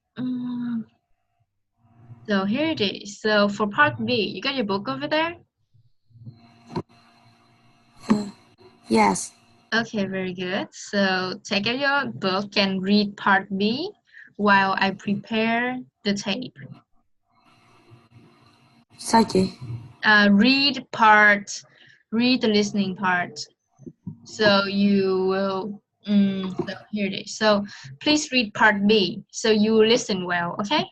So here it is. So for part B, you got your book over there? Yes. Okay, very good. So take out your book and read part B while I prepare the tape. Sao chị? Read the listening part. So you will, so here it is. So please read part B so you listen well, okay?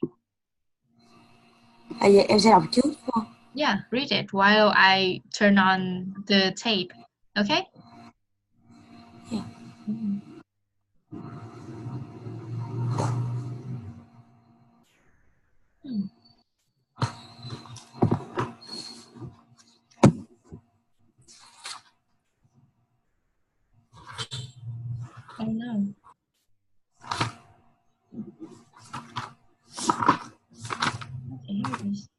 Vậy em sẽ đọc trước đúng không? Yeah, read it while I turn on the tape, okay? Yeah. Oh no. Okay, here it is.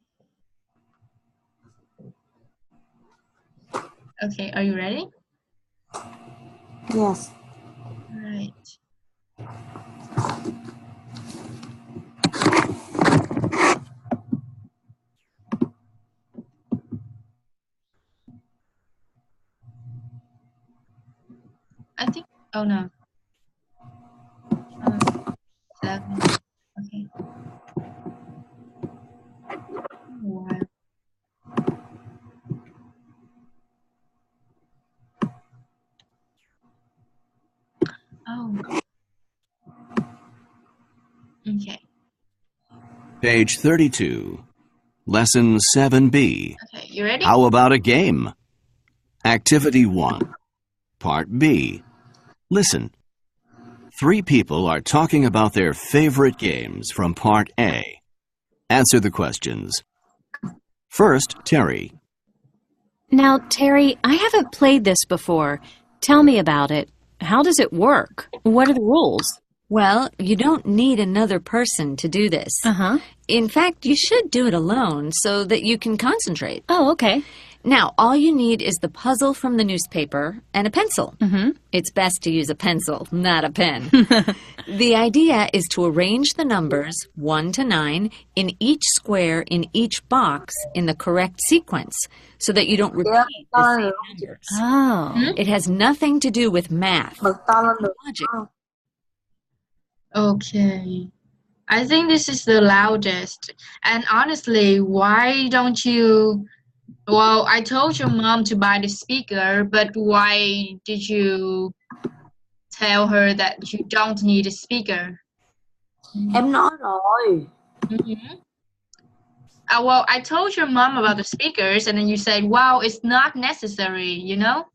Okay, are you ready? Yes. All right. I think, oh no. 7. Okay. Wow. Oh. Okay. Page 32. Lesson 7B. Okay, you ready? How about a game? Activity 1. Part B. Listen. 3 people are talking about their favorite games from Part A. Answer the questions. First, Terry. Now, Terry, I haven't played this before. Tell me about it. How does it work? What are the rules? Well, you don't need another person to do this. Uh-huh. In fact, you should do it alone so that you can concentrate. Oh, okay. Now, all you need is the puzzle from the newspaper and a pencil. Mm-hmm. It's best to use a pencil, not a pen. The idea is to arrange the numbers 1 to 9 in each square in each box in the correct sequence so that you don't repeat the to same lên numbers. Oh. It has nothing to do with math. Bật to lên được Logic. không? Okay. I think this is the loudest. And honestly, why don't you... Well, I told your mom to buy the speaker, but why did you tell her that you don't need a speaker? Em nói rồi. Well, I told your mom about the speakers, and then you said, wow, it's not necessary, you know?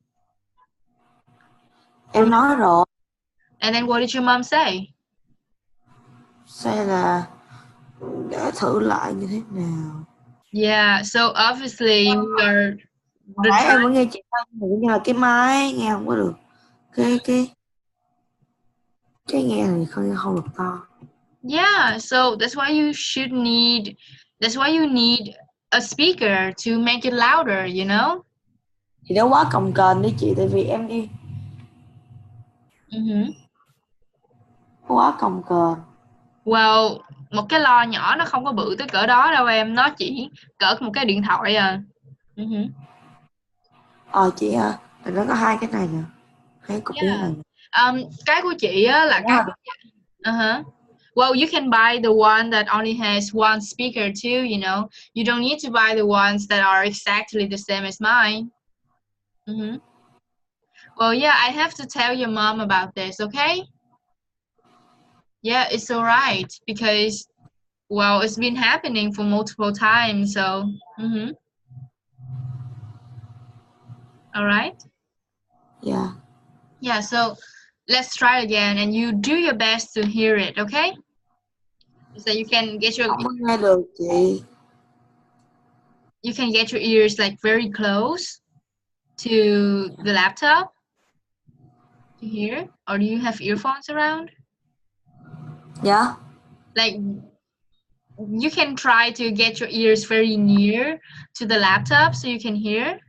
Em nói rồi. And then what did your mom say? Sẽ là để thử lại như thế nào. Yeah, so obviously we are... Hồi nãy em vẫn nghe chị nói nhưng là cái máy nghe không có được. Cái nghe này không được to. Yeah, so that's why you need a speaker to make it louder, you know? Thì nó quá cồng kềnh đi chị, tại vì em đi quá cồng kềnh. Well, một cái loa nhỏ nó không có bự tới cỡ đó đâu em, nó chỉ cỡ một cái điện thoại à. Chị à, nó có 2 cái này nè. 2 cục như này. Cái của chị á là cái well, you can buy the one that only has one speaker too, you know. You don't need to buy the ones that are exactly the same as mine. Well, yeah, I have to tell your mom about this, okay? Yeah, it's all right because, well, it's been happening for multiple times, so. All right? Yeah. Yeah, so let's try again and you do your best to hear it, okay? So you can get your Không có nghe được chị. ears like very close to the laptop to hear, or do you have earphones around? Dạ. Like you can try to get your ears very near to the laptop so you can hear.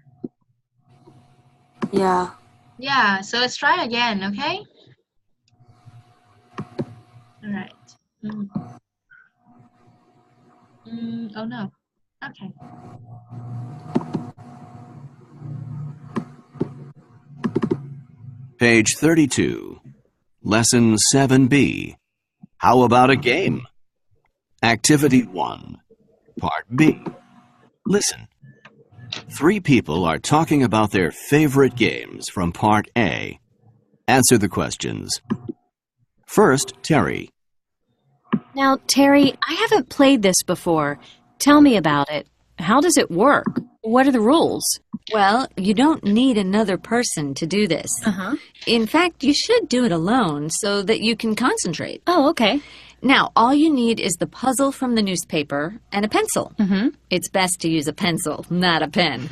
Dạ. Yeah, so let's try again, okay? All right. Oh no. Okay. Page 32. Lesson 7B. How about a game? Activity 1. Part B. Listen. 3 people are talking about their favorite games from Part A. Answer the questions. First, Terry. Now, Terry, I haven't played this before. Tell me about it. How does it work? What are the rules? Well, you don't need another person to do this. In fact, you should do it alone so that you can concentrate. Oh, okay. Now, all you need is the puzzle from the newspaper and a pencil. It's best to use a pencil, not a pen.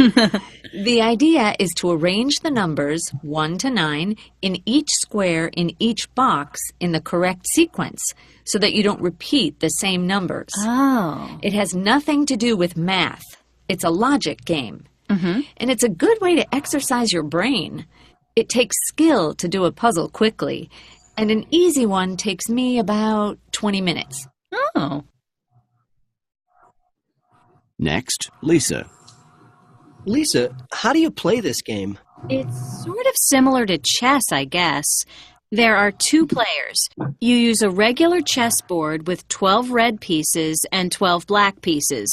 The idea is to arrange the numbers 1 to 9 in each square in each box in the correct sequence so that you don't repeat the same numbers. Oh. It has nothing to do with math. It's a logic game. And it's a good way to exercise your brain. It takes skill to do a puzzle quickly, and an easy one takes me about 20 minutes. Oh. Next, Lisa. Lisa, how do you play this game? It's sort of similar to chess, I guess. There are 2 players. You use a regular chessboard with 12 red pieces and 12 black pieces.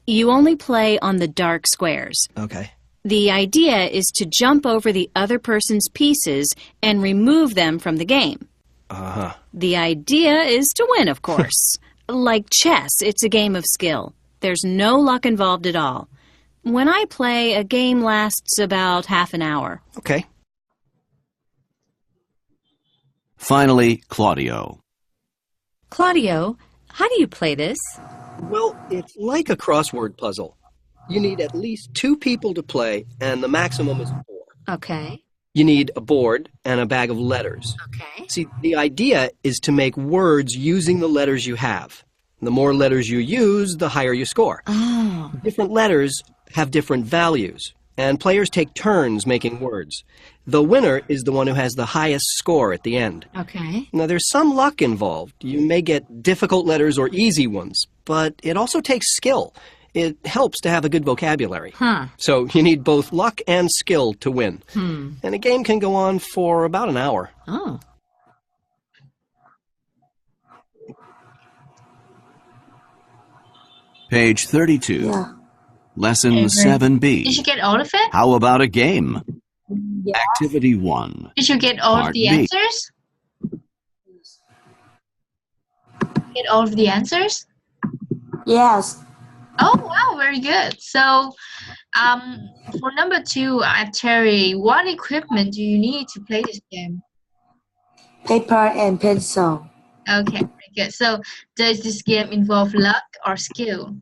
You only play on the dark squares. Okay. The idea is to jump over the other person's pieces and remove them from the game. The idea is to win, of course. Like chess, it's a game of skill. There's no luck involved at all. When I play, a game lasts about half an hour. Okay. Finally, Claudio. Claudio, how do you play this? Well, it's like a crossword puzzle. You need at least 2 people to play, and the maximum is 4. Okay. You need a board and a bag of letters. Okay. See, the idea is to make words using the letters you have. The more letters you use, the higher you score. Oh. Different letters have different values, and players take turns making words. The winner is the one who has the highest score at the end. Okay. Now, there's some luck involved. You may get difficult letters or easy ones, but it also takes skill. It helps to have a good vocabulary. So you need both luck and skill to win. And a game can go on for about an hour. Oh. Page 32. Yeah. Lesson Did 7B. you get all of it? How about a game? Yeah. Activity 1. Did you get all of Part the B. answers? Get all of the answers? Yes. Oh wow, very good. So, for number 2, Terry, what equipment do you need to play this game? Paper and pencil. Okay, very good. So, does this game involve luck or skill?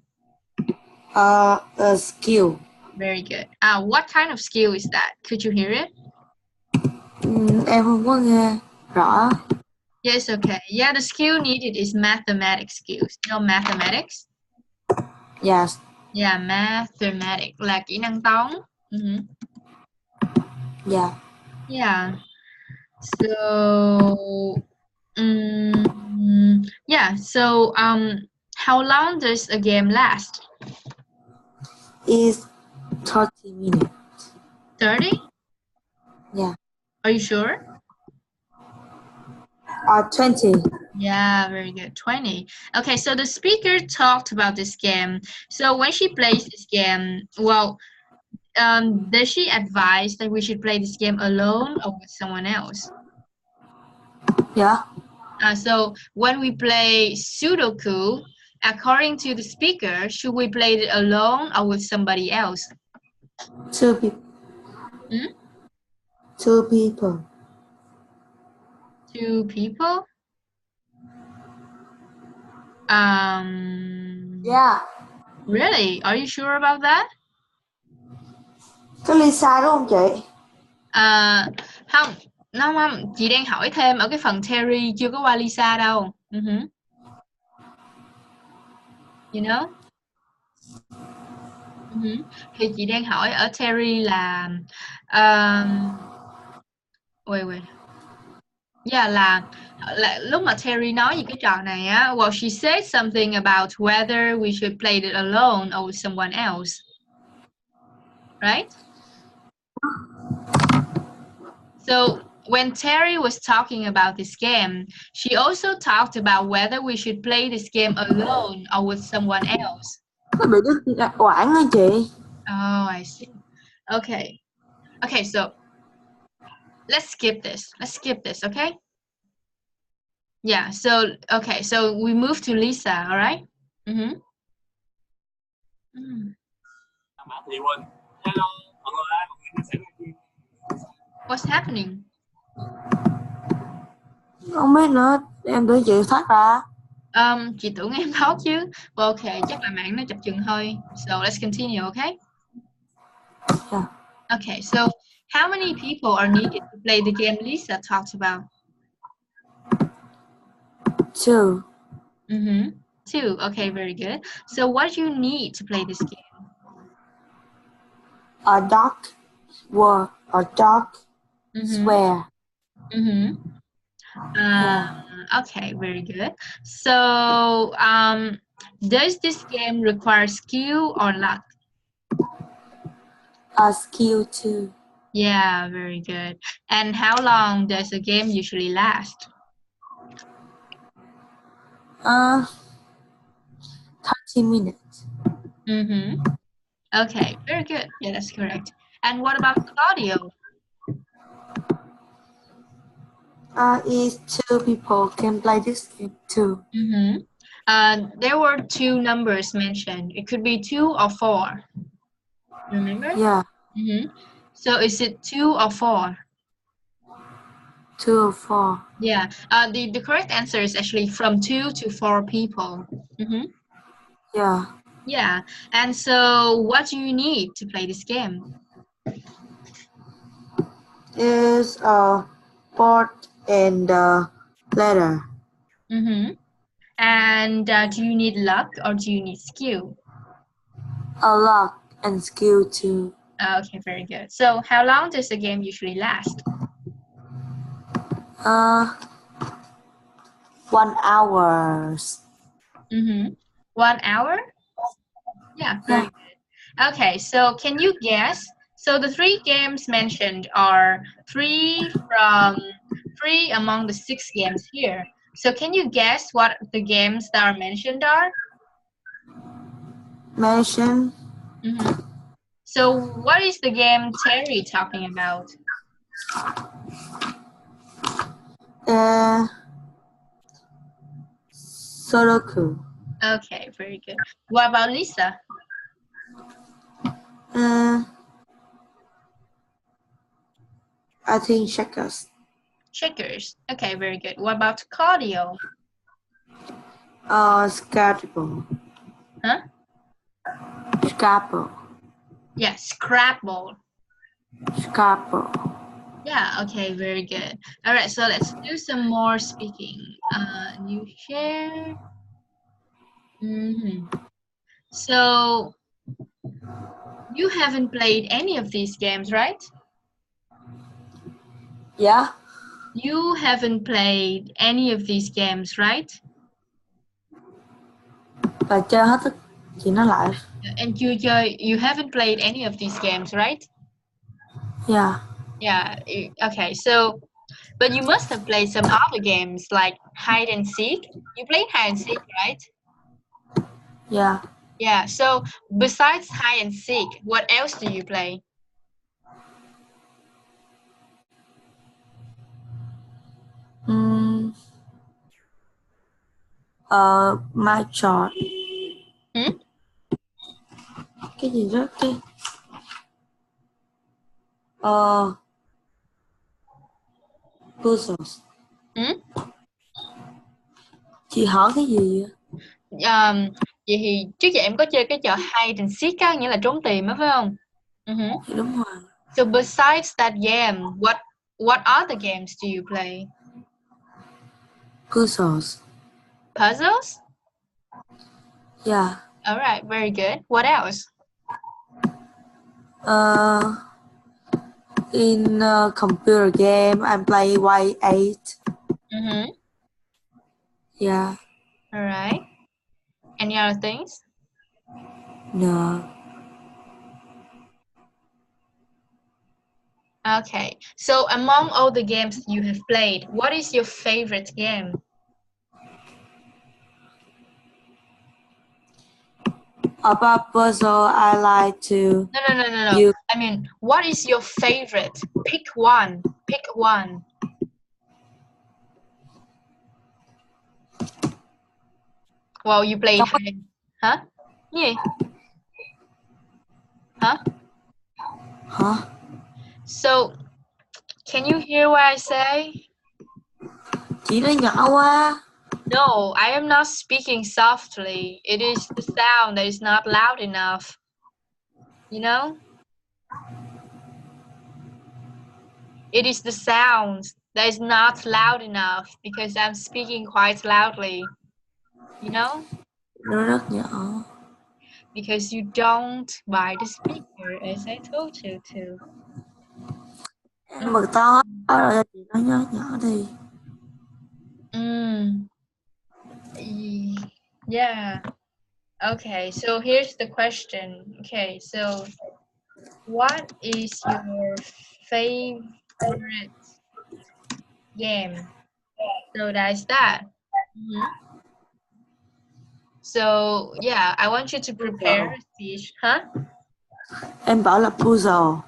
A skill. Very good. What kind of skill is that? Could you hear it? Em không có nghe rõ. Yes, okay. Yeah, the skill needed is mathematics skills. You know mathematics? Yes. Yeah, mathematics là kỹ năng toán. Yeah. Yeah. So, yeah. So, how long does a game last? It's 30 minutes. 30? Yeah. Are you sure? 20. Yeah, very good. 20. Okay, so the speaker talked about this game. So when she plays this game, well, does she advise that we should play this game alone or with someone else? Yeah. So when we play Sudoku, according to the speaker, should we play it alone or with somebody else? 2 people. 2 people. 2 people. Yeah. Really? Are you sure about that? Cái Lisa đúng không chị? Không, không, chị đang hỏi thêm ở cái phần Terry chưa có qua Lisa đâu. You know? Thì chị đang hỏi ở Terry là wait. Yeah, là lúc mà Terry nói về cái trò này á, well, she said something about whether we should play it alone or with someone else. Right? So when Terry was talking about this game, she also talked about whether we should play this game alone or with someone else. Nó bị đứt quãng hả chị? Oh, I see. Okay. Okay, so let's skip this, okay? Yeah, so okay, so we move to Lisa, all right? What's happening? Không biết nữa, em tưởng chị thoát ra. Chị tưởng em thoát chứ. Well, okay, chắc là mạng nó chập chừng thôi. So let's continue, okay? Yeah. Okay, so how many people are needed to play the game Lisa talked about? 2. 2. Okay, very good. So what do you need to play this game? A dog word, a dog swear. Okay, very good. So, does this game require skill or luck? A skill 2. Yeah, very good. And how long does a game usually last? 30 minutes. Okay, very good. Yeah, that's correct. And what about Claudio? Is 2 people can play this game too. There were 2 numbers mentioned. It could be 2 or 4. Remember? Yeah. So is it 2 or 4? 2 or 4. Yeah. The correct answer is actually from 2 to 4 people. Yeah. Yeah. And so what do you need to play this game? Is a board and a letter. And do you need luck or do you need skill? A luck and skill 2. Okay, very good. So how long does the game usually last? 1 hour. 1 hour? Yeah, very good. Okay, so can you guess? So the 3 games mentioned are 3 among the 6 games here. So can you guess what the games that are mentioned are? So what is the game Terry talking about? Sudoku. Okay, very good. What about Lisa? I think checkers. Checkers. Okay, very good. What about Claudio? Scrabble. Huh? Scrabble. Yeah, Scrabble. Scrabble. Yeah, okay, very good. All right, so let's do some more speaking. New share. So, you haven't played any of these games, right? Yeah. You haven't played any of these games, right? Và chơi hết tất chị nói lại. And you haven't played any of these games, right? Yeah. Yeah, okay, so, but you must have played some other games like hide and seek. You played hide and seek, right? Yeah. Yeah, so besides hide and seek, what else do you play? My chart. Cái gì đó cái puzzles. Chị hỏi cái gì vậy? Vậy thì trước giờ em có chơi cái trò hide and seek á, nghĩa là trốn tìm á phải không? Dạ, đúng rồi. So besides that game, what other games do you play? Puzzles. Puzzles? Yeah. All right, very good. What else? In a computer game, I play Y8. Yeah. All right. Any other things? No. Okay. So among all the games you have played, what is your favorite game? About puzzle, I like to. No. You. I mean, what is your favorite? Pick one. Pick one. Well, you play hide. Huh? Yeah. Huh? Hả? So, can you hear what I say? Chị nói nhỏ quá. No, I am not speaking softly. It is the sound that is not loud enough. You know? It is the sound that is not loud enough because I'm speaking quite loudly. You know? Nó rất nhỏ. Because you don't buy the speaker as I told you to. Em bật to rồi cho chị nói nhỏ nhỏ đi. Yeah. Okay, so here's the question. Okay, so what is your favorite game? So that's that. So yeah, I want you to prepare a speech, huh? Em bảo là puzzle.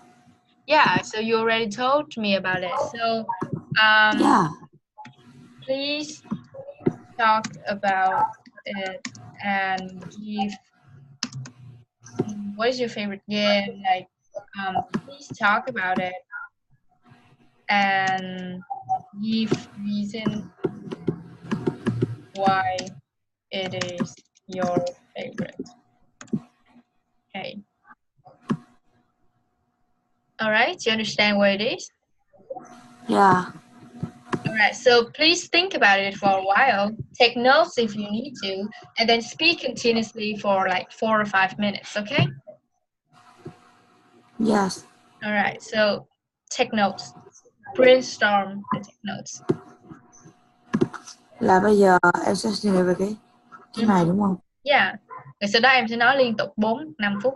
Yeah, so you already told me about it. So Yeah. please talk about it and give what is your favorite game? Like please talk about it and give reason why it is your favorite. Okay. All right, you understand what it is? Yeah. All right, so please think about it for a while. Take notes if you need to, and then speak continuously for like 4 or 5 minutes, okay? Yes. All right, so take notes. Brainstorm and take notes. Là bây giờ em sẽ suy nghĩ về cái này đúng không? Yeah. Rồi sau đó em sẽ nói liên tục 4-5 phút.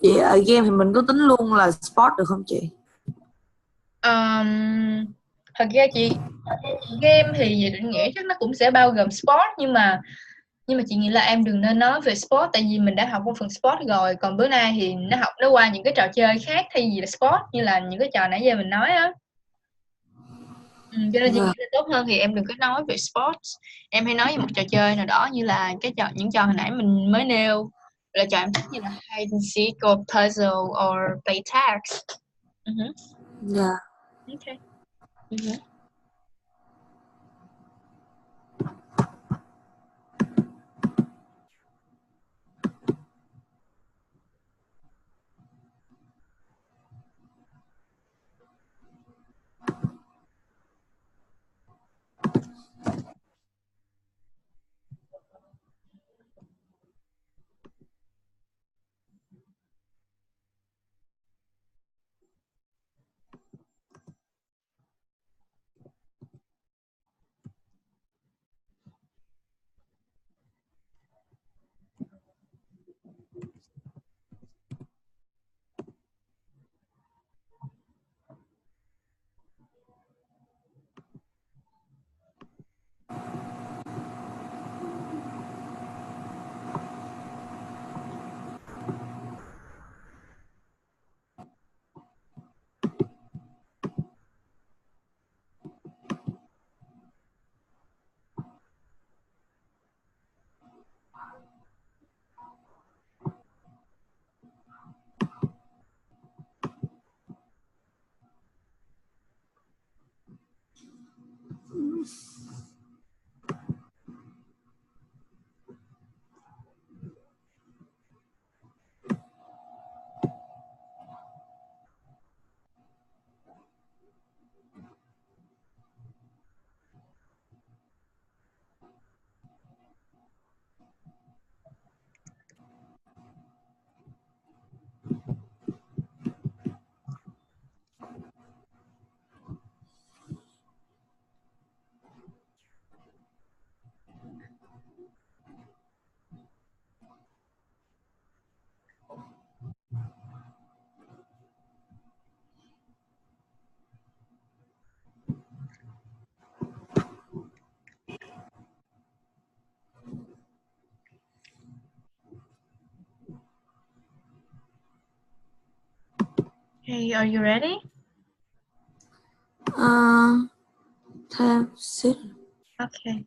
Chị ở game thì mình có tính luôn là sport được không chị? Thật ra chị game thì chị định nghĩ chắc nó cũng sẽ bao gồm sport, nhưng mà chị nghĩ là em đừng nên nói về sport, tại vì mình đã học một phần sport rồi, còn bữa nay thì nó qua những cái trò chơi khác thay vì là sport, như là những cái trò nãy giờ mình nói á. Cho nên chị nghĩ Vâng. là tốt hơn thì em đừng có nói về sports, em hãy nói về một trò chơi nào đó, như là những trò hồi nãy mình mới nêu, là trò em thích như là hide and seek or puzzle or play tags. Dạ. Okay. Hey, are you ready? Thêm xíu. Okay.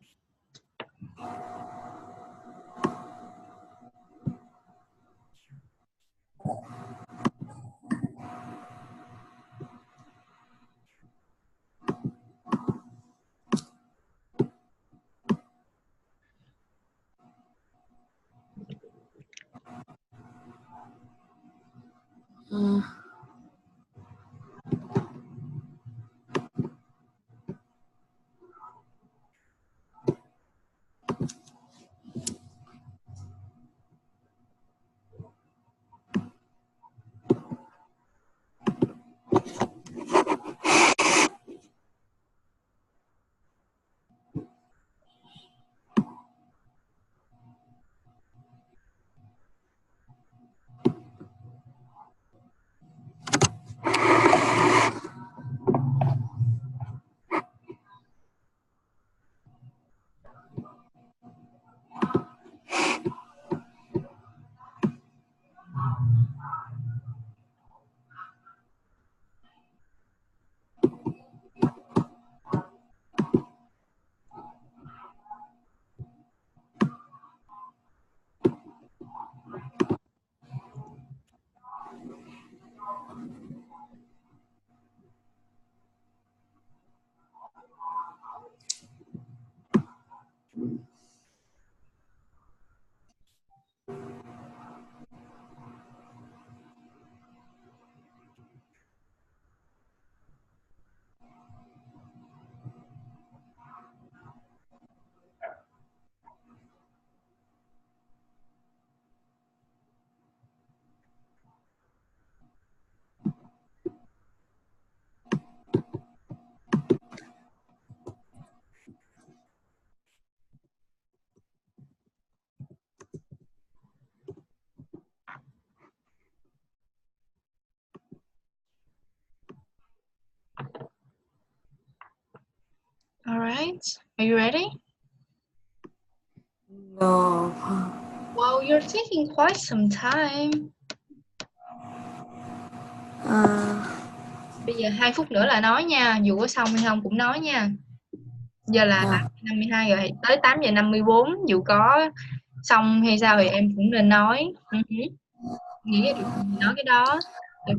right. Are you ready? No. Wow, you're taking quite some time. Bây giờ 2 phút nữa là nói nha, dù có xong hay không cũng nói nha. Giờ là 8:52 rồi, tới 8:54, dù có xong hay sao thì em cũng nên nói. Nghĩ ra được gì nói cái đó. Ok.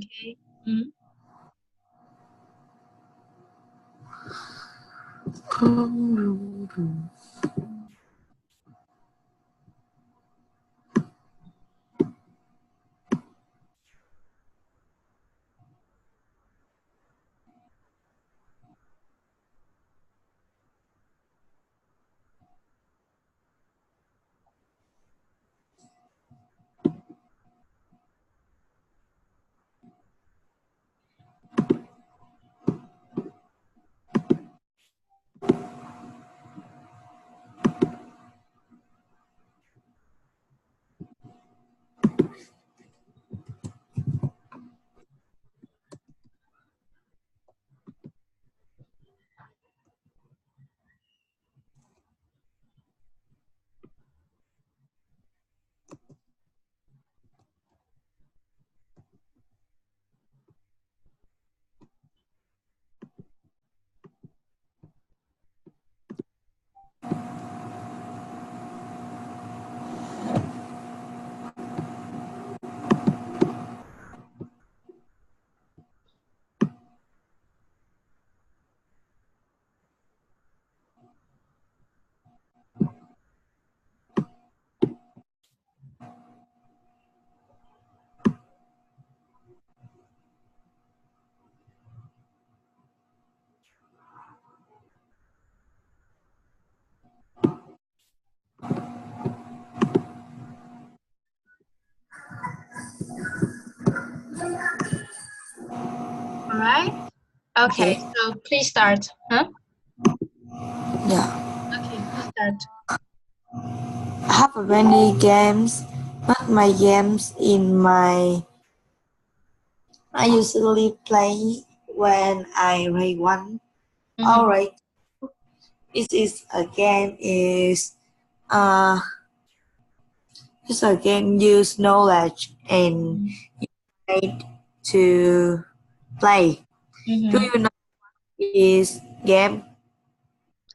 Alright. Okay, so please start. Huh? Yeah. Okay, please start. I have many games, but my games I usually play when I read one. Alright. This is a game this a game use knowledge and need to play. Do you know what is game?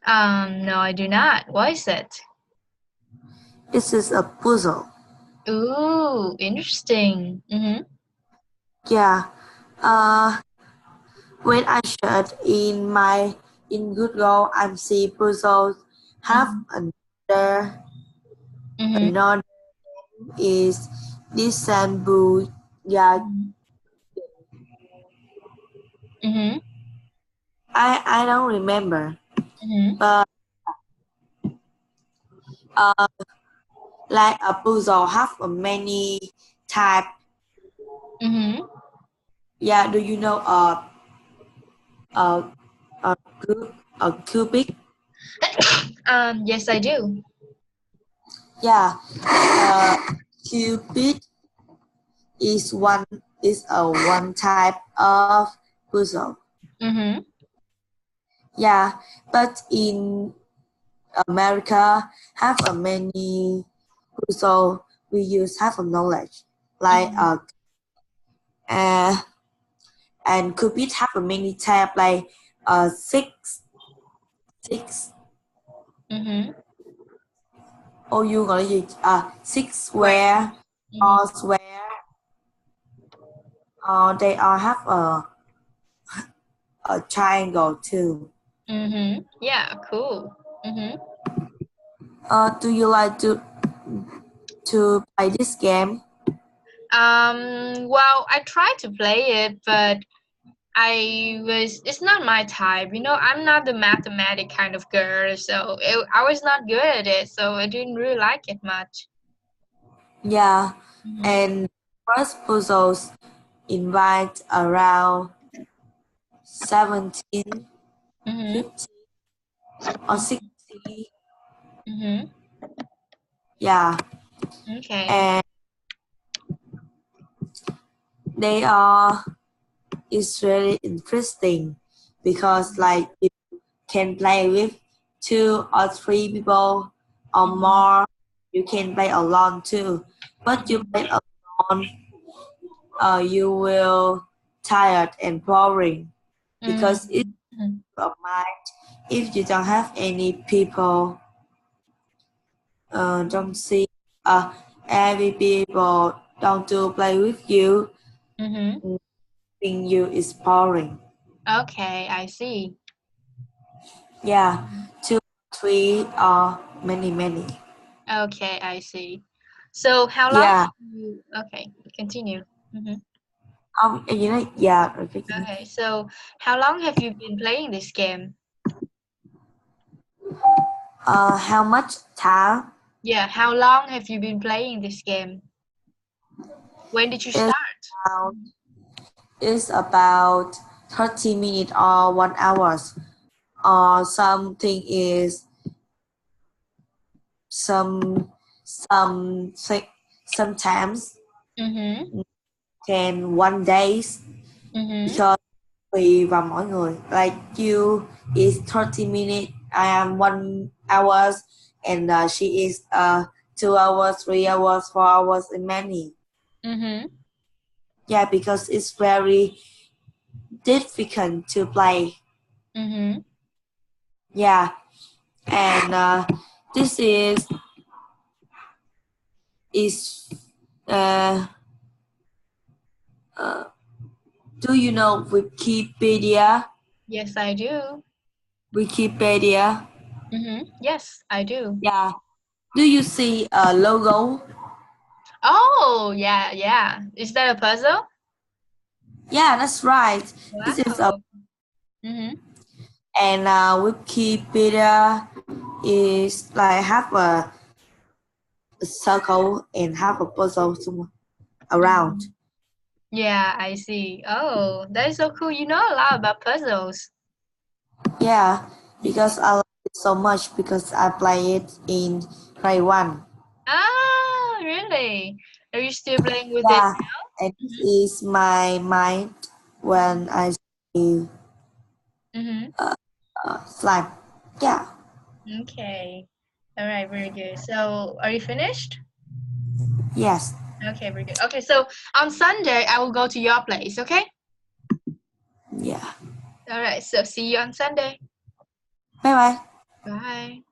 No, I do not. What is it? This is a puzzle. Ooh, interesting. Yeah. When I search in Google, I see puzzles have another name is Dissemble. Yeah. I don't remember. But like a puzzle have many type. Yeah. Do you know a cubic? Yes, I do. Yeah. Cupid is one type of puzzle. Yeah, but in America have a many puzzle we use have a knowledge like and Cupid have a many type like six. Oh, you gọi là gì? Six square or square. They all have a triangle too. Yeah, cool. Do you like to play this game? Well, I tried to play it, but it's not my type. You know, I'm not the mathematic kind of girl, so I was not good at it, so I didn't really like it much. Yeah, and first puzzles invite around 17, 50, or 60. Yeah. Okay. And it's really interesting because like you can play with 2 or 3 people or more, you can play alone too. But you play alone, you will tired and boring because it's of mind. If you don't have any people, don't see every people don't to play with you, think you is boring. Okay, I see. Yeah, 2, 3 or many. Okay, I see. So how long? Yeah. Okay, continue. Yeah. Okay, so how long have you been playing this game? How much time? Yeah, how long have you been playing this game? When did you start? About, it's about 30 minutes or 1 hour. Or something is sometimes can 1 days because tùy vào mỗi người. Like you is 30 minutes, I am 1 hours, and she is 2 hours, 3 hours, 4 hours, and many. Yeah, because it's very difficult to play. Yeah, and this is do you know Wikipedia? Yes, I do. Wikipedia. Yes, I do. Yeah. Do you see a logo? Oh, yeah. Is that a puzzle? Yeah, that's right. Wow. This is a and Wikipedia is like have a circle and have a puzzle around. Yeah, I see. Oh, that is so cool. You know a lot about puzzles. Yeah, because I like it so much because I play it in grade 1. Ah, really? Are you still playing with it Yeah, now? and this is my mind when I see slime. Yeah. Okay. All right, very good. So, are you finished? Yes. Okay, very good. Okay, so on Sunday, I will go to your place, okay? Yeah. All right, so see you on Sunday. Bye bye. Bye.